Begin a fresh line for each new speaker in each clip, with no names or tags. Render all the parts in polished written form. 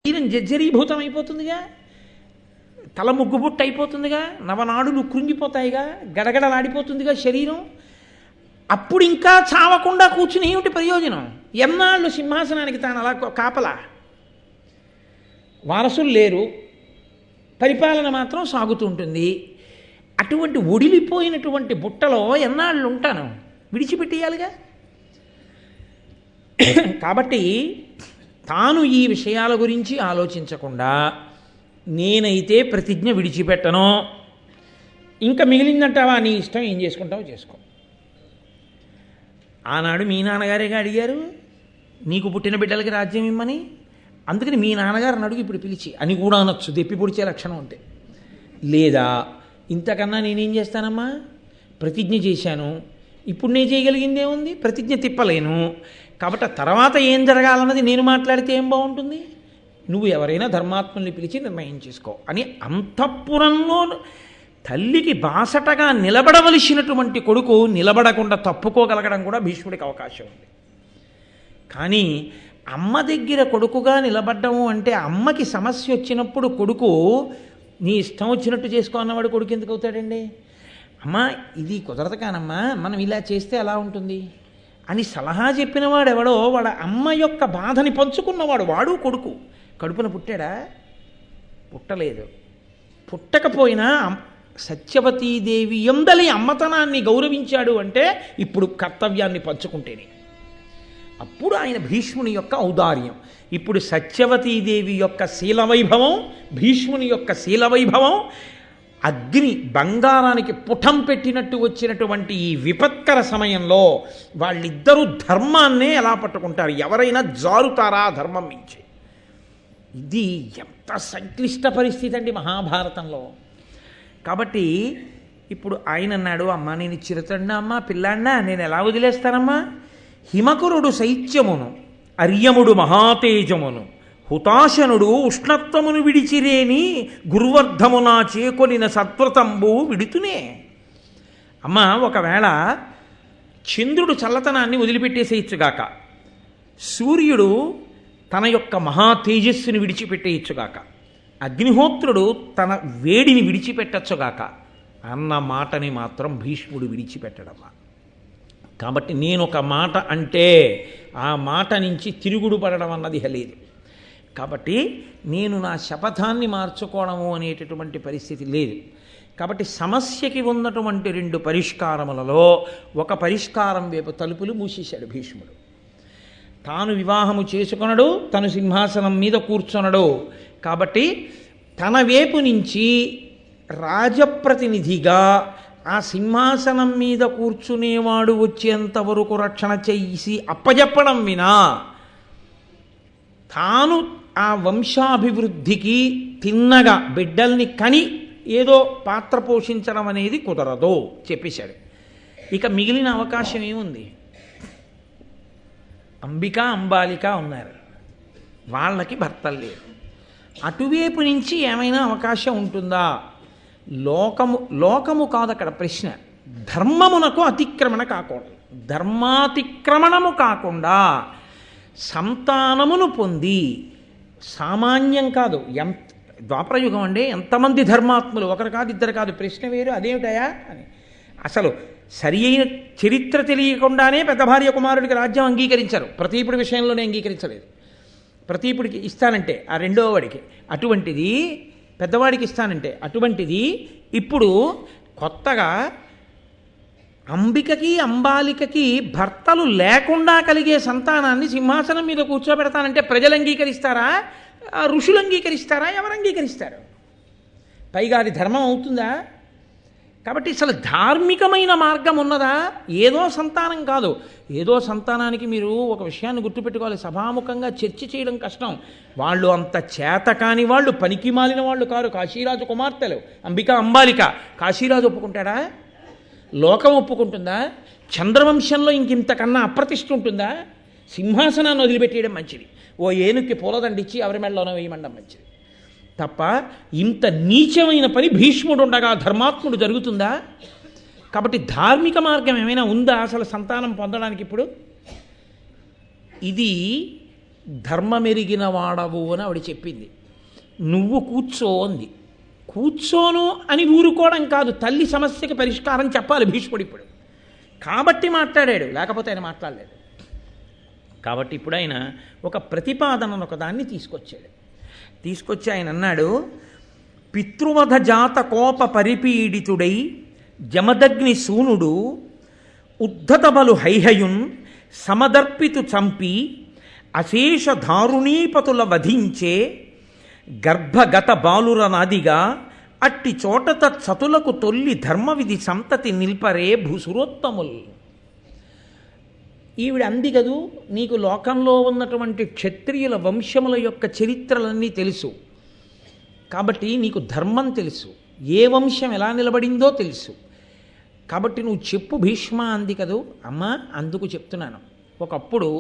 శరీరం జర్జరీభూతం అయిపోతుందిగా, తల ముగ్గుబుట్టు అయిపోతుందిగా, నవనాడులు కృంగిపోతాయిగా, గడగడలాడిపోతుందిగా శరీరం. అప్పుడు ఇంకా చావకుండా కూర్చుని ఏమిటి ప్రయోజనం? ఎన్నాళ్ళు సింహాసనానికి తాను అలా కాపలా? వారసులు లేరు, పరిపాలన మాత్రం సాగుతుంటుంది. అటువంటి ఒడిలిపోయినటువంటి బుట్టలో ఎన్నాళ్ళు ఉంటాను? విడిచిపెట్టేయాలిగా. కాబట్టి తాను ఈ విషయాల గురించి ఆలోచించకుండా నేనైతే ప్రతిజ్ఞ విడిచిపెట్టను, ఇంకా మిగిలిందంటావా నీ ఇష్టం, ఏం చేసుకుంటావో చేసుకో. ఆనాడు మీ నాన్నగారేగా అడిగారు నీకు పుట్టిన బిడ్డలకి రాజ్యం ఇమ్మని. అందుకని మీ నాన్నగారిని అడుగు ఇప్పుడు పిలిచి అని కూడా అనొచ్చు, దెప్పి పొడిచే లక్షణం ఉంటే. లేదా ఇంతకన్నా నేనేం చేస్తానమ్మా, ప్రతిజ్ఞ చేశాను, ఇప్పుడు నేను చేయగలిగిందే ఉంది, ప్రతిజ్ఞ తిప్పలేను. కాబట్టి తర్వాత ఏం జరగాలన్నది నేను మాట్లాడితే ఏం బాగుంటుంది? నువ్వు ఎవరైనా ధర్మాత్మల్ని పిలిచి నిర్ణయం చేసుకో అని అంతఃపురంలో తల్లికి బాసటగా నిలబడవలసినటువంటి కొడుకు నిలబడకుండా తప్పుకోగలగడం కూడా భీష్ముడికి అవకాశం ఉంది. కానీ అమ్మ దగ్గర కొడుకుగా నిలబడ్డము అంటే అమ్మకి సమస్య వచ్చినప్పుడు కొడుకు నీ ఇష్టం వచ్చినట్టు చేసుకో అన్నవాడు కొడుకు ఎందుకు అవుతాడండి? అమ్మ ఇది కుదరదు కానమ్మా, మనం ఇలా చేస్తే ఎలా ఉంటుంది అని సలహా చెప్పినవాడు ఎవడో వాడు అమ్మ యొక్క బాధని పంచుకున్నవాడు, వాడు కొడుకు. కడుపున పుట్టాడా? పుట్టలేదు. పుట్టకపోయినా సత్యవతీదేవి యందలి అమ్మతనాన్ని గౌరవించాడు అంటే ఇప్పుడు కర్తవ్యాన్ని పంచుకుంటేనే. అప్పుడు ఆయన భీష్ముని యొక్క ఔదార్యం. ఇప్పుడు సత్యవతీదేవి యొక్క శీలవైభవం, భీష్ముని యొక్క శీలవైభవం, అగ్ని బంగారానికి పుటం పెట్టినట్టు వచ్చినటువంటి ఈ విపత్కర సమయంలో వాళ్ళిద్దరూ ధర్మాన్నే ఎలా పట్టుకుంటారు? ఎవరైనా జారుతారా ధర్మం మించి? ఇది ఎంత సంక్లిష్ట పరిస్థితి అండి మహాభారతంలో. కాబట్టి ఇప్పుడు ఆయన అన్నాడు, అమ్మా నేను చిరుతండా అమ్మా పిల్లాడినా నేను ఎలా వదిలేస్తానమ్మా? హిమకురుడు శైత్యమును, అర్యముడు మహాతేజమును, హుతాశనుడు ఉష్ణత్వమును విడిచిరేని గురువర్ధమునా చేకొనిన సత్వ్రతంబు విడుతునే. అమ్మ ఒకవేళ చంద్రుడు చల్లతనాన్ని వదిలిపెట్టేసేయచ్చుగాక, సూర్యుడు తన యొక్క మహా తేజస్సుని విడిచిపెట్టేయచ్చుగాక, అగ్నిహోత్రుడు తన వేడిని విడిచిపెట్టచ్చుగాక అన్న మాటని మాత్రం భీష్ముడు విడిచిపెట్టడమ్మా. కాబట్టి నేను ఒక మాట అంటే ఆ మాట నుంచి తిరుగుడు పడడం అన్నది లేదు. కాబట్టి నేను నా శపథాన్ని మార్చుకోవడము అనేటటువంటి పరిస్థితి లేదు. కాబట్టి సమస్యకి ఉన్నటువంటి రెండు పరిష్కారములలో ఒక పరిష్కారం వైపు తలుపులు మూసేశాడు భీష్ముడు. తాను వివాహము చేసుకొనడు, తను సింహాసనం మీద కూర్చొనడు. కాబట్టి తన వైపు నుంచి రాజప్రతినిధిగా ఆ సింహాసనం మీద కూర్చునేవాడు వచ్చేంతవరకు రక్షణ చేసి అప్పజెప్పడం వినా తాను ఆ వంశాభివృద్ధికి తిన్నగా బిడ్డల్ని కని ఏదో పాత్ర పోషించడం అనేది కుదరదు చెప్పేశాడు. ఇక మిగిలిన అవకాశం ఏముంది? అంబిక అంబాలిక ఉన్నారు, వాళ్ళకి భర్తలు లేరు. అటువైపు నుంచి ఏమైనా అవకాశం ఉంటుందా? లోకము కాదు అక్కడ ప్రశ్న, ధర్మమునకు అతిక్రమణ కాకూడదు. ధర్మాతిక్రమణము కాకుండా సంతానమును పొంది, సామాన్యం కాదు, ద్వాపరయుగం అండి, ఎంతమంది ధర్మాత్ములు, ఒకరు కాదు ఇద్దరు కాదు, ప్రశ్న వేరు అదేమిటయా అని. అసలు సరి అయిన చరిత్ర తెలియకుండానే పెద్ద భార్య కుమారుడికి రాజ్యం అంగీకరించారు, ప్రతీపుడి విషయంలోనే అంగీకరించలేదు. ప్రతీపుడికి ఇస్తానంటే ఆ రెండో వాడికి అటువంటిది, పెద్దవాడికి ఇస్తానంటే అటువంటిది, ఇప్పుడు కొత్తగా అంబికకి అంబాలికకి భర్తలు లేకుండా కలిగే సంతానాన్ని సింహాసనం మీద కూర్చోబెడతానంటే ప్రజలు అంగీకరిస్తారా? ఋషులు అంగీకరిస్తారా? ఎవరు అంగీకరిస్తారు? పైగా అది ధర్మం అవుతుందా? కాబట్టి అసలు ధార్మికమైన మార్గం ఉన్నదా? ఏదో సంతానం కాదు, ఏదో సంతానానికి మీరు ఒక విషయాన్ని గుర్తుపెట్టుకోవాలి, సభాముఖంగా చర్చ చేయడం కష్టం. వాళ్ళు అంత చేత కాని వాళ్ళు, పనికి మాలిన వాళ్ళు కారు. కాశీరాజు కుమార్తెలు అంబిక అంబాలిక. కాశీరాజు ఒప్పుకుంటాడా? లోకం ఒప్పుకుంటుందా? చంద్రవంశంలో ఇంకింతకన్నా అప్రతిష్ఠ ఉంటుందా? సింహాసనాన్ని వదిలిపెట్టేయడం మంచిది, ఓ ఏనుక్కి పూలదండిచ్చి ఎవరి మెడలోనో వేయమండం మంచిది తప్ప ఇంత నీచమైన పని భీష్ముడు ఉండగా ధర్మాత్ముడు జరుగుతుందా? కాబట్టి ధార్మిక మార్గం ఏమైనా ఉందా అసలు సంతానం పొందడానికి? ఇప్పుడు ఇది ధర్మమెరిగిన వాడవు అని ఆవిడ చెప్పింది. నువ్వు కూర్చో అంది. కూర్చోను అని ఊరుకోవడం కాదు, తల్లి సమస్యకి పరిష్కారం చెప్పాలి భీష్ముడు ఇప్పుడు. కాబట్టి మాట్లాడాడు, లేకపోతే ఆయన మాట్లాడలేడు. కాబట్టి ఇప్పుడు ఆయన ఒక ప్రతిపాదనను ఒకదాన్ని తీసుకొచ్చి ఆయన అన్నాడు, పితృవధ జాత కోప పరిపీడితుడై జమదగ్ని సూనుడు ఉద్ధతబలు హైహయున్ సమదర్పితు చంపి అశేష దారుణీపతుల వధించే గర్భగత బాలురనాదిగా అట్టి చోటత చతులకు తొల్లి ధర్మవిధి సంతతి నిల్పరే భూసురోత్తముల్. ఈవిడ అంది కదూ, నీకు లోకంలో ఉన్నటువంటి క్షత్రియుల వంశముల యొక్క చరిత్రలన్నీ తెలుసు, కాబట్టి నీకు ధర్మం తెలుసు, ఏ వంశం ఎలా నిలబడిందో తెలుసు, కాబట్టి నువ్వు చెప్పు భీష్మ అంది కదూ. అమ్మ, అందుకు చెప్తున్నాను. ఒకప్పుడు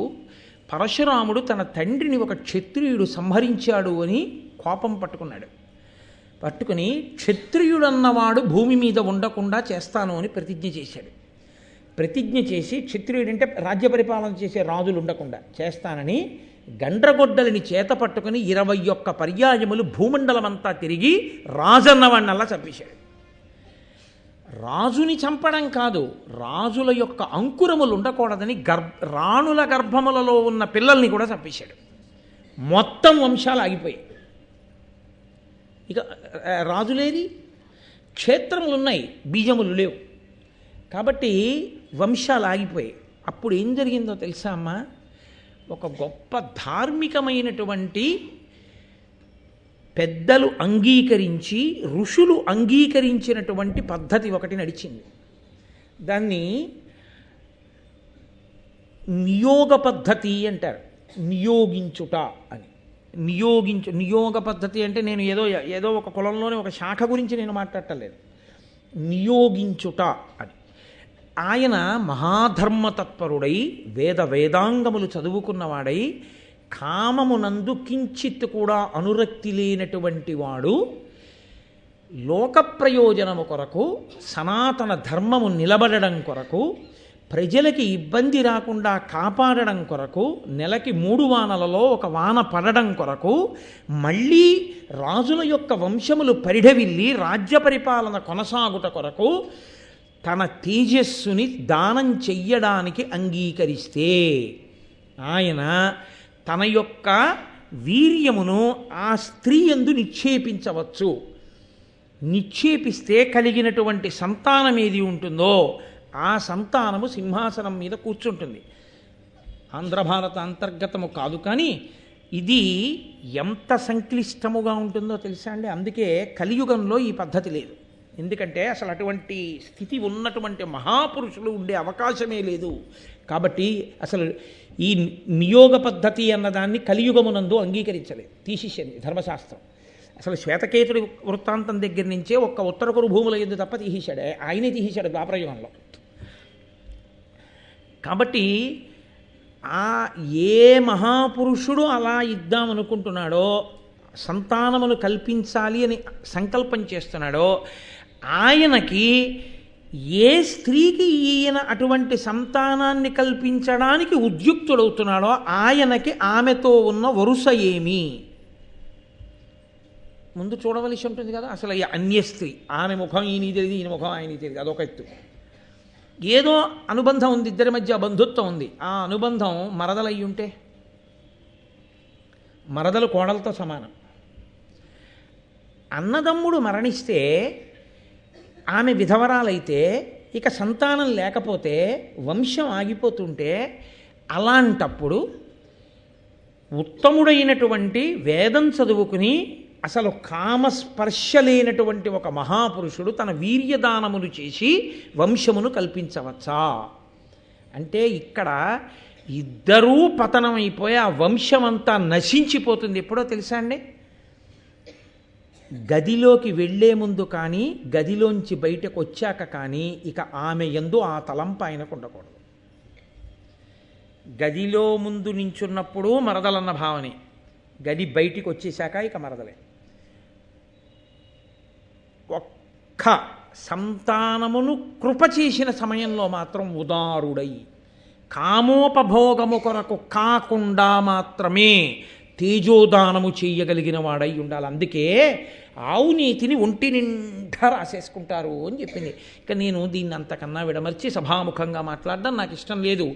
పరశురాముడు తన తండ్రిని ఒక క్షత్రియుడు సంహరించాడు అని కోపం పట్టుకుని క్షత్రియుడన్నవాడు భూమి మీద ఉండకుండా చేస్తాను అని ప్రతిజ్ఞ చేసి క్షత్రియుడంటే రాజ్య పరిపాలన చేసే రాజులు ఉండకుండా చేస్తానని గండ్రగొడ్డలిని చేత పట్టుకుని 21 పర్యాయములు భూమండలమంతా తిరిగి రాజన్నవాణ్ణల్లా చంపేశాడు. రాజుని చంపడం కాదు, రాజుల యొక్క అంకురములు ఉండకూడదని రాణుల గర్భములలో ఉన్న పిల్లల్ని కూడా చంపేశాడు. మొత్తం వంశాలు ఆగిపోయాయి. ఇక రాజులేరి, క్షేత్రములు ఉన్నాయి, బీజములు లేవు, కాబట్టి వంశాలు ఆగిపోయాయి. అప్పుడు ఏం జరిగిందో తెలుసా అమ్మా? ఒక గొప్ప ధార్మికమైనటువంటి పెద్దలు అంగీకరించి, ఋషులు అంగీకరించినటువంటి పద్ధతి ఒకటి నడిచింది. దాన్ని నియోగ పద్ధతి అంటారు. నియోగించుట అని. నియోగ పద్ధతి అంటే నేను ఏదో ఒక కులంలోనే ఒక శాఖ గురించి నేను మాట్లాడటలేదు. నియోగించుట అని. ఆయన మహాధర్మతత్పరుడై వేదాంగములు చదువుకున్నవాడై కామమునందు కించిత్ కూడా అనురక్తి లేనటువంటి వాడు లోక ప్రయోజనము కొరకు, సనాతన ధర్మము నిలబడడం కొరకు, ప్రజలకి ఇబ్బంది రాకుండా కాపాడడం కొరకు, నెలకి 3 వానలలో 1 వాన పడడం కొరకు, మళ్ళీ రాజుల యొక్క వంశములు పరిఢవిల్లి రాజ్య పరిపాలన కొనసాగుట కొరకు తన తేజస్సుని దానం చెయ్యడానికి అంగీకరిస్తే ఆయన తన యొక్క వీర్యమును ఆ స్త్రీ యందు నిక్షేపించవచ్చు. నిక్షేపిస్తే కలిగినటువంటి సంతానం ఏది ఉంటుందో ఆ సంతానము సింహాసనం మీద కూర్చుంటుంది. ఆంధ్రభారత అంతర్గతము కాదు, కానీ ఇది ఎంత సంక్లిష్టముగా ఉంటుందో తెలుసా అండి. అందుకే కలియుగంలో ఈ పద్ధతి లేదు. ఎందుకంటే అసలు అటువంటి స్థితి ఉన్నటువంటి మహాపురుషులు ఉండే అవకాశమే లేదు. కాబట్టి అసలు ఈ నియోగ పద్ధతి అన్నదాన్ని కలియుగమునందు అంగీకరించలేదు, తీసేసింది ధర్మశాస్త్రం. అసలు శ్వేతకేతుడి వృత్తాంతం దగ్గర నుంచే ఒక్క ఉత్తరకురు భూముల యందు తప్ప తీసేశాడు, ఆయనే తీసేశాడు ద్వాపరయుగంలో. కాబట్టి ఏ మహాపురుషుడు అలా ఇద్దామనుకుంటున్నాడో, సంతానమును కల్పించాలి అని సంకల్పం చేస్తున్నాడో, ఆయనకి ఏ స్త్రీకి ఈయన అటువంటి సంతానాన్ని కల్పించడానికి ఉద్యుక్తుడవుతున్నాడో ఆయనకి ఆమెతో ఉన్న వరుస ఏమి ముందు చూడవలసి ఉంటుంది కదా. అసలు ఈ అన్య స్త్రీ, ఆమె ముఖం ఈయన తెలియదు, ఈయన ముఖం ఆయన తెలియదు, అదొక ఎత్తు. ఏదో అనుబంధం ఉంది, ఇద్దరి మధ్య బంధుత్వం ఉంది, ఆ అనుబంధం మరదలయ్యి ఉంటే, మరదలు కోడలతో సమానం. అన్నదమ్ముడు మరణిస్తే ఆమె విధవరాలైతే ఇక సంతానం లేకపోతే వంశం ఆగిపోతుంటే, అలాంటప్పుడు ఉత్తముడైనటువంటి వేదం చదువుకుని అసలు కామస్పర్శ లేనటువంటి ఒక మహాపురుషుడు తన వీర్యదానములు చేసి వంశమును కల్పించవచ్చా అంటే, ఇక్కడ ఇద్దరూ పతనమైపోయి ఆ వంశమంతా నశించిపోతుంది. ఎప్పుడో తెలుసా అండి? గదిలోకి వెళ్లే ముందు కానీ, గదిలోంచి బయటకు వచ్చాక కానీ ఇక ఆమె యందు ఆ తలంపు ఆయనకు ఉండకూడదు. గదిలో ముందు నించున్నప్పుడు మరదలన్న భావనే, గది బయటికి వచ్చేశాక ఇక మరదలే. ఒక్క సంతానమును కృప చేసిన సమయంలో మాత్రం ఉదారుడై కామోపభోగము కొరకు కాకుండా మాత్రమే తేజోదానము చేయగలిగిన వాడై ఉండాలి. అందుకే ఆవు నీతిని ఒంటి నిండా రాసేసుకుంటారు అని చెప్పింది. ఇక నేను దీన్ని అంతకన్నా విడమర్చి సభాముఖంగా మాట్లాడడం నాకు ఇష్టం లేదు.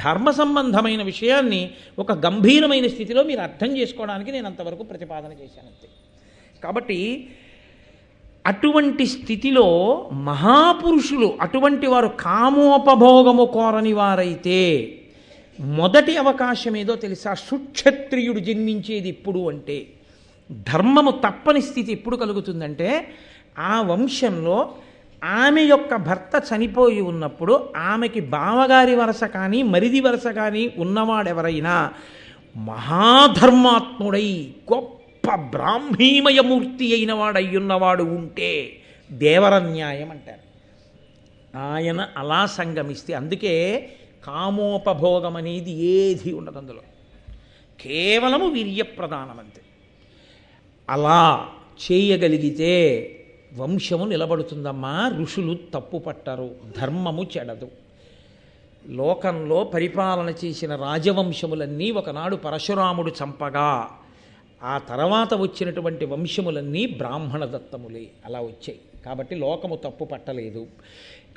ధర్మ సంబంధమైన విషయాన్ని ఒక గంభీరమైన స్థితిలో మీరు అర్థం చేసుకోవడానికి నేను అంతవరకు ప్రతిపాదన చేశాను అంతే. కాబట్టి అటువంటి స్థితిలో మహాపురుషులు అటువంటి వారు కామోపభోగము కోరని వారైతే మొదటి అవకాశం ఏదో తెలుసా? సుక్షత్రియుడు జన్మించేది ఎప్పుడు అంటే, ధర్మము తప్పని స్థితి ఎప్పుడు కలుగుతుందంటే, ఆ వంశంలో ఆమె యొక్క భర్త చనిపోయి ఉన్నప్పుడు ఆమెకి బావగారి వరస కానీ మరిది వరస కానీ ఉన్నవాడెవరైనా మహాధర్మాత్ముడై గొప్ప బ్రాహ్మీమయమూర్తి అయిన వాడయ్యున్నవాడు ఉంటే దేవరన్యాయం అంటారు. ఆయన అలా సంగమిస్తే, అందుకే కామోపభోగం అనేది ఏది ఉండదు అందులో, కేవలము వీర్యప్రధానం అంతే. అలా చేయగలిగితే వంశము నిలబడుతుందమ్మా. ఋషులు తప్పు పట్టరు, ధర్మము చెడదు. లోకంలో పరిపాలన చేసిన రాజవంశములన్నీ ఒకనాడు పరశురాముడు చంపగా ఆ తర్వాత వచ్చినటువంటి వంశములన్నీ బ్రాహ్మణ దత్తములే అలా వచ్చాయి. కాబట్టి లోకము తప్పు పట్టలేదు.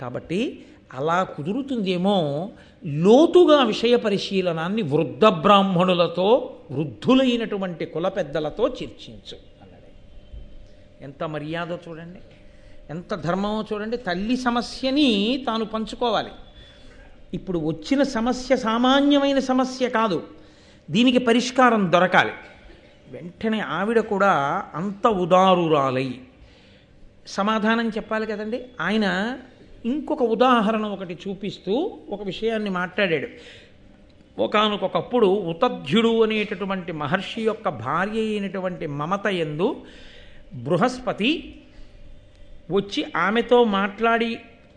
కాబట్టి అలా కుదురుతుందేమో లోతుగా విషయ పరిశీలనాన్ని వృద్ధ బ్రాహ్మణులతో వృద్ధులైనటువంటి కుల పెద్దలతో చర్చించు అన్నాడు. ఎంత మర్యాదో చూడండి, ఎంత ధర్మమో చూడండి. తల్లి సమస్యని తాను పంచుకోవాలి. ఇప్పుడు వచ్చిన సమస్య సామాన్యమైన సమస్య కాదు, దీనికి పరిష్కారం దొరకాలి. వెంటనే ఆవిడ కూడా అంత ఉదారురాలై సమాధానం చెప్పాలి కదండి. ఆయన ఇంకొక ఉదాహరణ ఒకటి చూపిస్తూ ఒక విషయాన్ని మాట్లాడాడు. ఒకానొకప్పుడు ఉతధ్యుడు అనేటటువంటి మహర్షి యొక్క భార్య అయినటువంటి మమత యందు బృహస్పతి వచ్చి ఆమెతో మాట్లాడి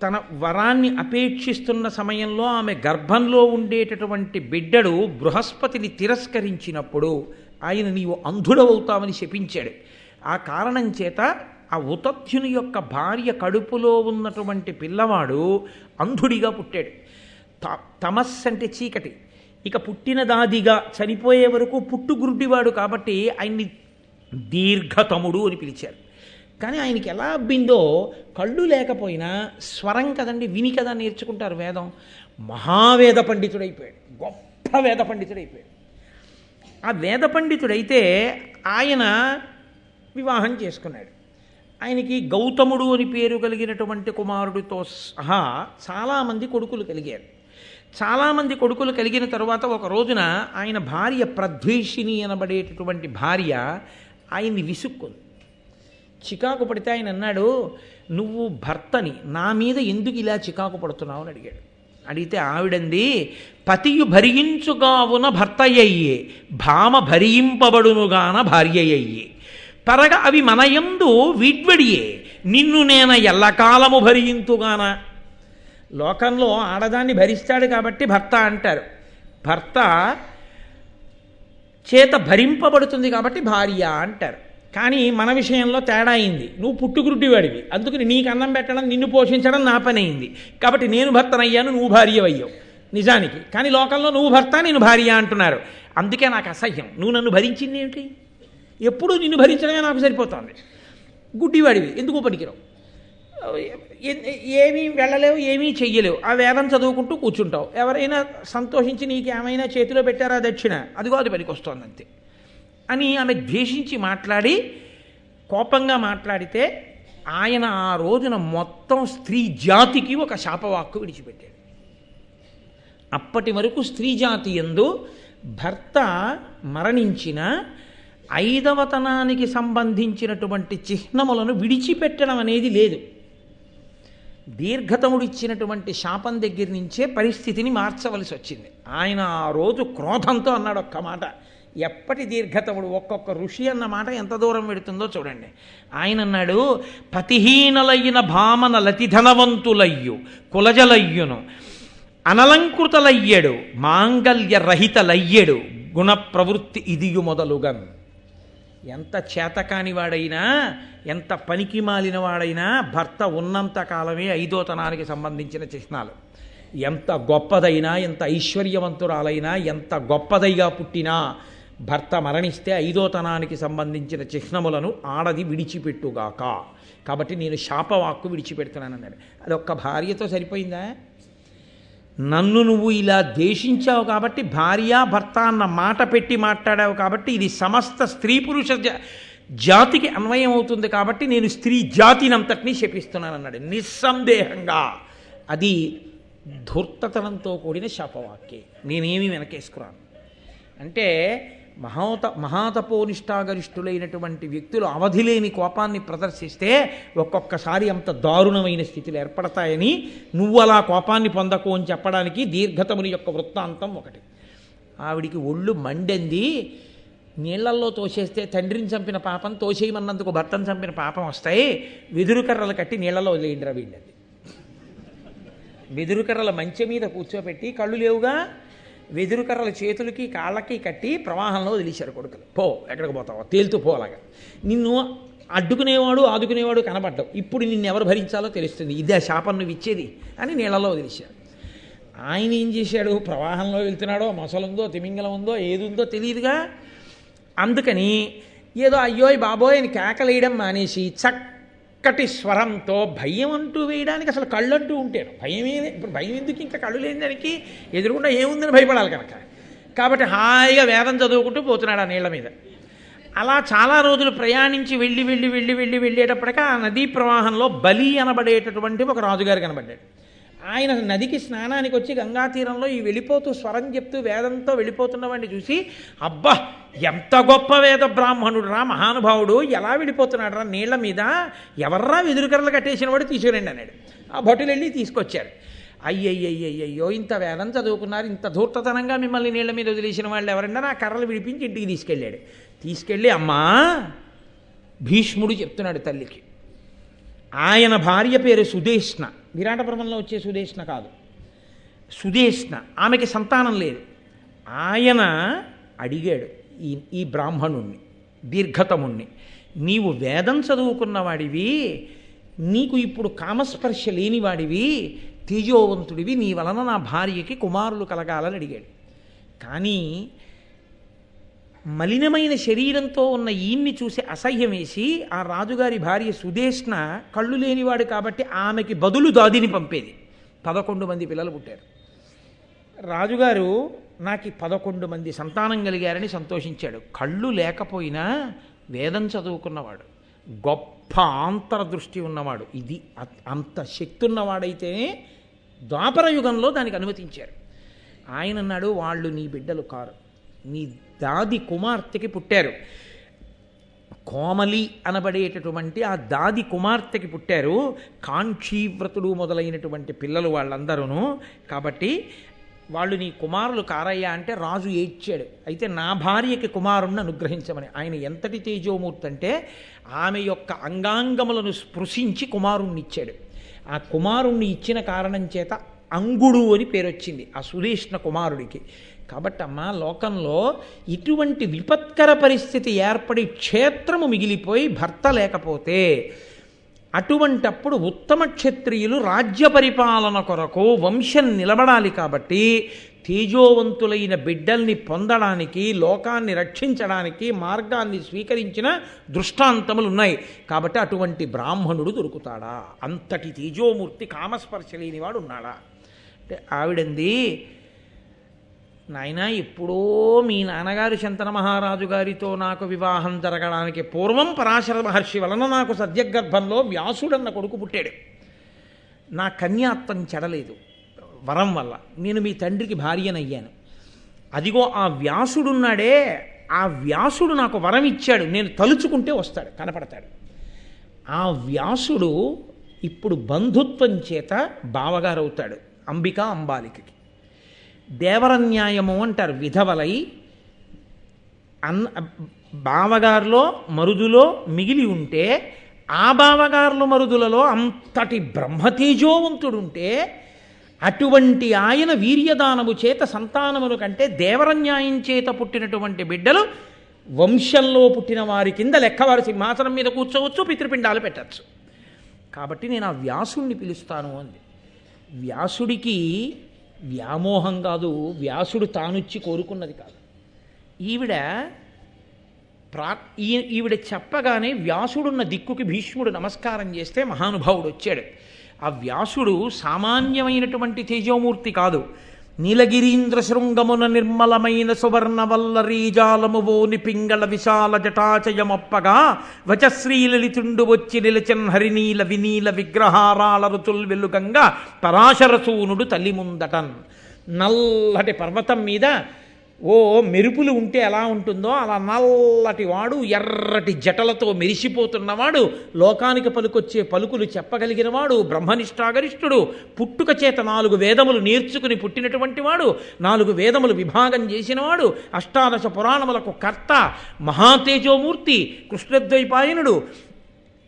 తన వరాన్ని అపేక్షిస్తున్న సమయంలో ఆమె గర్భంలో ఉండేటటువంటి బిడ్డడు బృహస్పతిని తిరస్కరించినప్పుడు ఆయన నీవు అంధుడవుతామని శపించాడు. ఆ కారణం చేత ఆ ఉతధ్యుని యొక్క భార్య కడుపులో ఉన్నటువంటి పిల్లవాడు అంధుడిగా పుట్టాడు. తమస్సు అంటే చీకటి. ఇక పుట్టినదాదిగా చనిపోయే వరకు పుట్టుగురుడివాడు కాబట్టి ఆయన్ని దీర్ఘతముడు అని పిలిచారు. కానీ ఆయనకి ఎలా అబ్బిందో, కళ్ళు లేకపోయినా స్వరం కదండి, విని కదా నేర్చుకుంటారు వేదం. మహావేద పండితుడైపోయాడు, గొప్ప వేద పండితుడైపోయాడు. ఆ వేద పండితుడైతే ఆయన వివాహం చేసుకున్నాడు. ఆయనకి గౌతముడు అని పేరు కలిగినటువంటి కుమారుడితో సహా చాలామంది కొడుకులు కలిగారు. చాలామంది కొడుకులు కలిగిన తరువాత ఒక రోజున ఆయన భార్య ప్రద్వేషిణి అనబడేటటువంటి భార్య ఆయన్ని విసుక్కుంది. చికాకు పడితే ఆయన అన్నాడు, నువ్వు భర్తని, నా మీద ఎందుకు ఇలా చికాకు పడుతున్నావు అని అడిగాడు. అడిగితే ఆవిడంది, పతియు భరించుగావున భర్తయ్యే, భామ భరింపబడునుగాన భార్యయ్యే, పరగ అవి మనయందు వీడ్వడియే, నిన్ను నేను ఎల్లకాలము భరింతుగాన. లోకంలో ఆడదాన్ని భరిస్తాడు కాబట్టి భర్త అంటారు, భర్త చేత భరింపబడుతుంది కాబట్టి భార్య అంటారు. కానీ మన విషయంలో తేడా అయింది. నువ్వు పుట్టుగురుడివాడివి, అందుకని నీకు అన్నం పెట్టడం నిన్ను పోషించడం నా పని అయింది కాబట్టి నేను భర్తనయ్యాను, నువ్వు భార్య అయ్యావు నిజానికి. కానీ లోకంలో నువ్వు భర్త నేను భార్య అంటున్నారు. అందుకే నాకు అసహ్యం. నువ్వు నన్ను భరించింది ఏమిటి? ఎప్పుడూ నిన్ను భరించడమే నాకు సరిపోతుంది. గుడ్డివాడివి, ఎందుకు పనికిరావు, ఏమీ వెళ్ళలేవు, ఏమీ చెయ్యలేవు, ఆ వేదం చదువుకుంటూ కూర్చుంటావు. ఎవరైనా సంతోషించి నీకు ఏమైనా చేతిలో పెట్టారా దక్షిణ, అదిగో అది పనికి వస్తుంది అంతే అని ఆమె ద్వేషించి మాట్లాడి కోపంగా మాట్లాడితే ఆయన ఆ రోజున మొత్తం స్త్రీ జాతికి ఒక శాపవాక్కు విడిచిపెట్టాడు. అప్పటి వరకు స్త్రీ జాతి యందు భర్త మరణించిన 5వ తనానికి సంబంధించినటువంటి చిహ్నములను విడిచిపెట్టడం అనేది లేదు. దీర్ఘతముడు ఇచ్చినటువంటి శాపం దగ్గర నుంచే పరిస్థితిని మార్చవలసి వచ్చింది. ఆయన ఆ రోజు క్రోధంతో అన్నాడు ఒక్క మాట. ఎప్పటి దీర్ఘతముడు, ఒక్కొక్క ఋషి అన్న మాట ఎంత దూరం పెడుతుందో చూడండి. ఆయన అన్నాడు, పతిహీనలైన భామన లతిధనవంతులయ్యు కులజలయ్యును అనలంకృతలయ్యడు మాంగల్య రహితలయ్యడు గుణ ప్రవృత్తి ఇదియు మొదలుగన్. ఎంత చేతకాని వాడైనా, ఎంత పనికి మాలిన వాడైనా భర్త ఉన్నంత కాలమే 5వ తనానికి సంబంధించిన చిహ్నాలు. ఎంత గొప్పదైనా, ఎంత ఐశ్వర్యవంతురాలైనా, ఎంత గొప్పదైగా పుట్టినా భర్త మరణిస్తే 5వ తనానికి సంబంధించిన చిహ్నములను ఆడది విడిచిపెట్టుగాక. కాబట్టి నేను శాపవాక్కు విడిచిపెడుతున్నానన్నాడు. అది ఒక్క భార్యతో సరిపోయిందా? నన్ను నువ్వు ఇలా ద్వేషించావు కాబట్టి, భార్య భర్త అన్న మాట పెట్టి మాట్లాడావు కాబట్టి, ఇది సమస్త స్త్రీ పురుష జాతికి అన్వయం అవుతుంది కాబట్టి నేను స్త్రీ జాతినంతటినీ శపిస్తున్నానన్నాడు. నిస్సందేహంగా అది ధూర్తతనంతో కూడిన శాపవాక్యే. నేనేమి వెనకేసుకురాను. అంటే మహాతపోనిష్టాగరిష్ఠులైనటువంటి వ్యక్తులు అవధిలేని కోపాన్ని ప్రదర్శిస్తే ఒక్కొక్కసారి అంత దారుణమైన స్థితిలో ఏర్పడతాయని, నువ్వు అలా కోపాన్ని పొందకు అని చెప్పడానికి దీర్ఘతముని యొక్క వృత్తాంతం ఒకటి. ఆవిడికి ఒళ్ళు మండింది. నీళ్లల్లో తోసేస్తే తండ్రిని చంపిన పాపం, తోసేయమన్నందుకు భర్తను చంపిన పాపం వస్తాయి. వెదురు కర్రలు కట్టి నీళ్లలో వదిలేయండిరా వీళ్ళది. వెదురు కర్రల మంచె మీద కూర్చోబెట్టి, కళ్ళు లేవుగా, వెదురు కర్రల చేతులకి కాళ్ళకి కట్టి ప్రవాహంలో వదిలేశారు కొడుకులు. పో, ఎక్కడికి పోతావో తేలుతూ పో. అలాగా నిన్ను అడ్డుకునేవాడు ఆదుకునేవాడు కనబడ్డావు. ఇప్పుడు నిన్ను ఎవరు భరించాలో తెలుస్తుంది. ఇదే శాపం నువ్వు ఇచ్చేది అని నీళ్ళలో వదిలేశారు. ఆయన ఏం చేశాడు? ప్రవాహంలో వెళ్తున్నాడో, మొసలుందో, తిమింగలం ఉందో, ఏది ఉందో తెలియదుగా. అందుకని ఏదో అయ్యోయ్ బాబోయ్ అని కేకలేయడం మానేసి చక్కటి స్వరంతో భయం అంటూ వేయడానికి అసలు కళ్ళు అంటూ ఉంటారు. భయమే. ఇప్పుడు భయం ఎందుకు? ఇంకా కళ్ళు లేని దానికి ఎదురుకుండా ఏముందని భయపడాలి కనుక. కాబట్టి హాయిగా వేదం చదువుకుంటూ పోతున్నాడు ఆ నీళ్ల మీద. అలా చాలా రోజులు ప్రయాణించి వెళ్ళేటప్పటికీ ఆ నదీ ప్రవాహంలో బలి అనబడేటటువంటి ఒక రాజుగారు కనబడ్డాడు. ఆయన నదికి స్నానానికి వచ్చి గంగా తీరంలో ఈ వెళ్ళిపోతూ స్వరం చెప్తూ వేదంతో వెళ్ళిపోతున్న వాడిని చూసి, అబ్బా ఎంత గొప్ప వేద బ్రాహ్మణుడు రా, మహానుభావుడు, ఎలా వెళ్ళిపోతున్నాడు రా నీళ్ల మీద, ఎవర్రా వెదురుకర్రలు కట్టేసిన వాడు తీసుకురండి అన్నాడు. ఆ భటులు వెళ్ళి తీసుకొచ్చారు. అయ్యయ్యయ్యయ్యో, ఇంత వేదం చదువుకున్నారు, ఇంత ధూర్తతనంగా మిమ్మల్ని నీళ్ల మీద వదిలేసిన వాళ్ళు ఎవరంటే నా కర్రలు విడిపించి ఇంటికి తీసుకెళ్ళాడు. తీసుకెళ్ళి, అమ్మా, భీష్ముడు చెప్తున్నాడు తల్లికి. ఆయన భార్య పేరు సుదేష్ణ. విరాటపర్వంలో వచ్చే సుదేష్ణ కాదు, సుదేష్ణ. ఆమెకి సంతానం లేదు. ఆయన అడిగాడు ఈ బ్రాహ్మణుణ్ణి, దీర్ఘతముణ్ణి, నీవు వేదం చదువుకున్నవాడివి, నీకు ఇప్పుడు కామస్పర్శ లేనివాడివి, తేజోవంతుడివి, నీ వలన నా భార్యకి కుమారులు కలగాలని అడిగాడు. కానీ మలినమైన శరీరంతో ఉన్న ఈయన్ని చూసి అసహ్యం వేసి ఆ రాజుగారి భార్య సుదేష్ణ కళ్ళు లేనివాడు కాబట్టి ఆమెకి బదులు దాదిని పంపేది. 11 మంది పిల్లలు పుట్టారు. రాజుగారు నాకు 11 మంది సంతానం కలిగారని సంతోషించాడు. కళ్ళు లేకపోయినా వేదం చదువుకున్నవాడు, గొప్ప ఆంతరదృష్టి ఉన్నవాడు, ఇది అంత శక్తి ఉన్నవాడైతేనే ద్వాపర యుగంలో దానికి అనుమతించారు. ఆయన అన్నాడు, వాళ్ళు నీ బిడ్డలు కారు, నీ దాది కుమార్తెకి పుట్టారు. కోమలి అనబడేటటువంటి ఆ దాది కుమార్తెకి పుట్టారు. కాంక్షీవ్రతుడు మొదలైనటువంటి పిల్లలు వాళ్ళందరూ. కాబట్టి వాళ్ళు నీ కుమారులు కారయ్యా అంటే రాజు ఏడ్చాడు. అయితే నా భార్యకి కుమారుణ్ణి అనుగ్రహించమని. ఆయన ఎంతటి తేజోమూర్తి అంటే ఆమె యొక్క అంగాంగములను స్పృశించి కుమారుణ్ణి ఇచ్చాడు. ఆ కుమారుణ్ణి ఇచ్చిన కారణం చేత అంగుడు అని పేరు వచ్చింది ఆ సుదేష్ణ కుమారుడికి. కాబట్టి అమ్మ, లోకంలో ఇటువంటి విపత్కర పరిస్థితి ఏర్పడి క్షేత్రము మిగిలిపోయి భర్త లేకపోతే, అటువంటప్పుడు ఉత్తమ క్షత్రియులు రాజ్య పరిపాలన కొరకు వంశం నిలబడాలి. కాబట్టి తేజోవంతులైన బిడ్డల్ని పొందడానికి, లోకాన్ని రక్షించడానికి మార్గాన్ని స్వీకరించిన దృష్టాంతములు ఉన్నాయి. కాబట్టి అటువంటి బ్రాహ్మణుడు దొరుకుతాడా? అంతటి తేజోమూర్తి కామస్పర్శ లేనివాడు ఉన్నాడా అంటే ఆవిడంది, నాయన, ఎప్పుడో మీ నాన్నగారు శంతన మహారాజు గారితో నాకు వివాహం జరగడానికి పూర్వం పరాశర మహర్షి వలన నాకు సద్యగర్భంలో వ్యాసుడన్న కొడుకు పుట్టాడు. నా కన్యాత్వం చెడలేదు వరం వల్ల. నేను మీ తండ్రికి భార్యనయ్యాను. అదిగో ఆ వ్యాసుడున్నాడే, ఆ వ్యాసుడు నాకు వరం ఇచ్చాడు. నేను తలుచుకుంటే వస్తాడు, కనపడతాడు. ఆ వ్యాసుడు ఇప్పుడు బంధుత్వం చేత బావగారు అవుతాడు అంబికా అంబాలికకి. దేవరన్యాయము అంటారు. విధవలై బావగారులో మరుదులో మిగిలి ఉంటే, ఆ బావగారుల మరుదులలో అంతటి బ్రహ్మతేజోవంతుడుంటే, అటువంటి ఆయన వీర్యదానము చేత సంతానముల కంటే దేవరన్యాయం చేత పుట్టినటువంటి బిడ్డలు వంశంలో పుట్టిన వారి కింద లెక్క. వారి సింహాసనం మీద కూర్చోవచ్చు, పితృపిండాలు పెట్టచ్చు. కాబట్టి నేను ఆ వ్యాసుణ్ణి పిలుస్తాను అంది. వ్యాసుడికి వ్యామోహం కాదు, వ్యాసుడు తానుచ్చి కోరుకున్నది కాదు. ఈవిడ ఈవిడ చెప్పగానే వ్యాసుడున్న దిక్కుకి భీష్ముడు నమస్కారం చేస్తే మహానుభావుడు వచ్చాడు. ఆ వ్యాసుడు సామాన్యమైనటువంటి తేజోమూర్తి కాదు. నీలగిరీంద్ర శృంగమున నిర్మలమైన సువర్ణవల్లరీజాలమువోని పింగళ విశాల జటాచయమొప్పగా వచశ్రీలలితుండు వచ్చి నిలచన్ హరినీల వినీల విగ్రహారాల రుచుల్ వెలుగంగా పరాశరసూనుడు తల్లి ముందటన్. నల్లటి పర్వతం మీద ఓ మెరుపులు ఉంటే ఎలా ఉంటుందో అలా నల్లటి వాడు, ఎర్రటి జటలతో మెరిసిపోతున్నవాడు, లోకానికి పలుకొచ్చే పలుకులు చెప్పగలిగినవాడు, బ్రహ్మనిష్టాగరిష్ఠుడు, పుట్టుక చేత 4 వేదములు నేర్చుకుని పుట్టినటువంటి వాడు, 4 వేదములు విభాగం చేసినవాడు, అష్టాదశ పురాణములకు కర్త, మహాతేజోమూర్తి, కృష్ణద్వైపాయనుడు,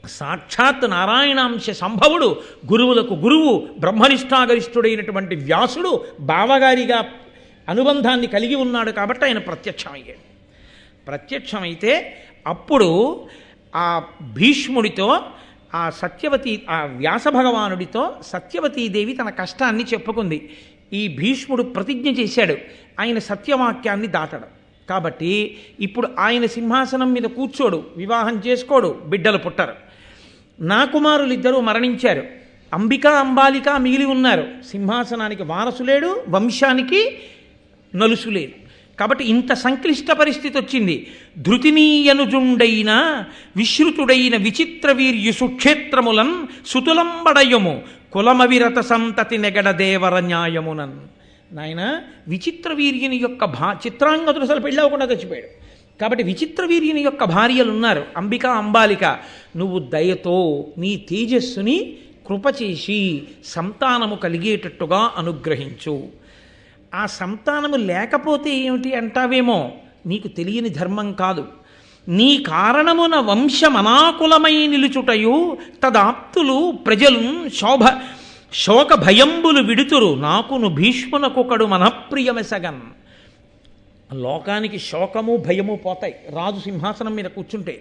సాక్షాత్ నారాయణాంశ సంభవుడు, గురువులకు గురువు, బ్రహ్మనిష్టాగరిష్ఠుడైనటువంటి వ్యాసుడు బావగారిగా అనుబంధాన్ని కలిగి ఉన్నాడు కాబట్టి ఆయన ప్రత్యక్షమయ్యాడు. ప్రత్యక్షమైతే అప్పుడు ఆ భీష్ముడితో ఆ వ్యాస భగవానుడితో సత్యవతీదేవి తన కష్టాన్ని చెప్పుకుంది. ఈ భీష్ముడు ప్రతిజ్ఞ చేశాడు ఆయన సత్యవాక్యాన్ని దాటడం. కాబట్టి ఇప్పుడు ఆయన సింహాసనం మీద కూర్చోడు, వివాహం చేసుకోడు, బిడ్డలు పుట్టరు. నా కుమారులిద్దరూ మరణించారు, అంబిక అంబాలిక మిగిలి ఉన్నారు. సింహాసనానికి వారసు లేడు, వంశానికి నలుసు లేదు. కాబట్టి ఇంత సంక్లిష్ట పరిస్థితి వచ్చింది. ధృతినీయనుజుండైన విశ్రుతుడైన విచిత్ర వీర్యు సుక్షేత్రములన్ సుతులంబడయము కులమవిరత సంతతి నెగడ దేవర న్యాయమునన్. నాయన విచిత్ర వీర్యుని యొక్క చిత్రాంగతుడు అసలు పెళ్ళవకుండా చచ్చిపోయాడు. కాబట్టి విచిత్ర వీర్యుని యొక్క భార్యలున్నారు అంబిక అంబాలిక. నువ్వు దయతో నీ తేజస్సుని కృపచేసి సంతానము కలిగేటట్టుగా అనుగ్రహించు. ఆ సంతానము లేకపోతే ఏమిటి అంటావేమో, నీకు తెలియని ధర్మం కాదు. నీ కారణమున వంశమనాకులమై నిలుచుటయు తదాప్తులు ప్రజలు శోక భయంబులు విడుతురు నాకును భీష్మునకొకడు మనఃప్రియమెసగన్. లోకానికి శోకము భయము పోతాయి రాజు సింహాసనం మీద కూర్చుంటే.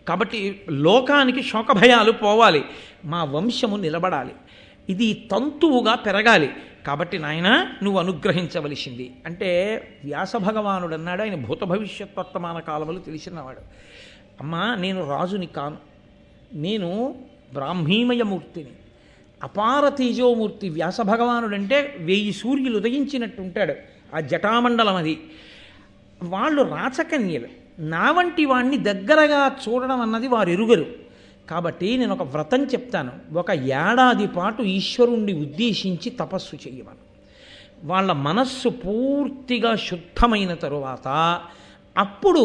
కాబట్టి లోకానికి శోక భయాలు పోవాలి, మా వంశము నిలబడాలి, ఇది తంతువుగా పెరగాలి. కాబట్టి నాయన నువ్వు అనుగ్రహించవలసింది అంటే వ్యాస భగవానుడు అన్నాడు. ఆయన భూత భవిష్యత్ వర్తమాన కాలములు తెలిసినవాడు. అమ్మా నేను రాజుని కాను, నేను బ్రాహ్మీమయమూర్తిని, అపార తేజోమూర్తి. వ్యాస భగవానుడు అంటే 1000 సూర్యులు ఉదయించినట్టు ఉంటాడు. ఆ జటామండలం అది. వాళ్ళు రాచకన్యలు, నా వంటి వాణ్ణి దగ్గరగా చూడడం అన్నది వారు ఎరుగరు. కాబట్టి నేను ఒక వ్రతం చెప్తాను, 1 ఏడాది పాటు ఈశ్వరుణ్ణి ఉద్దేశించి తపస్సు చెయ్యమను. వాళ్ళ మనస్సు పూర్తిగా శుద్ధమైన తరువాత అప్పుడు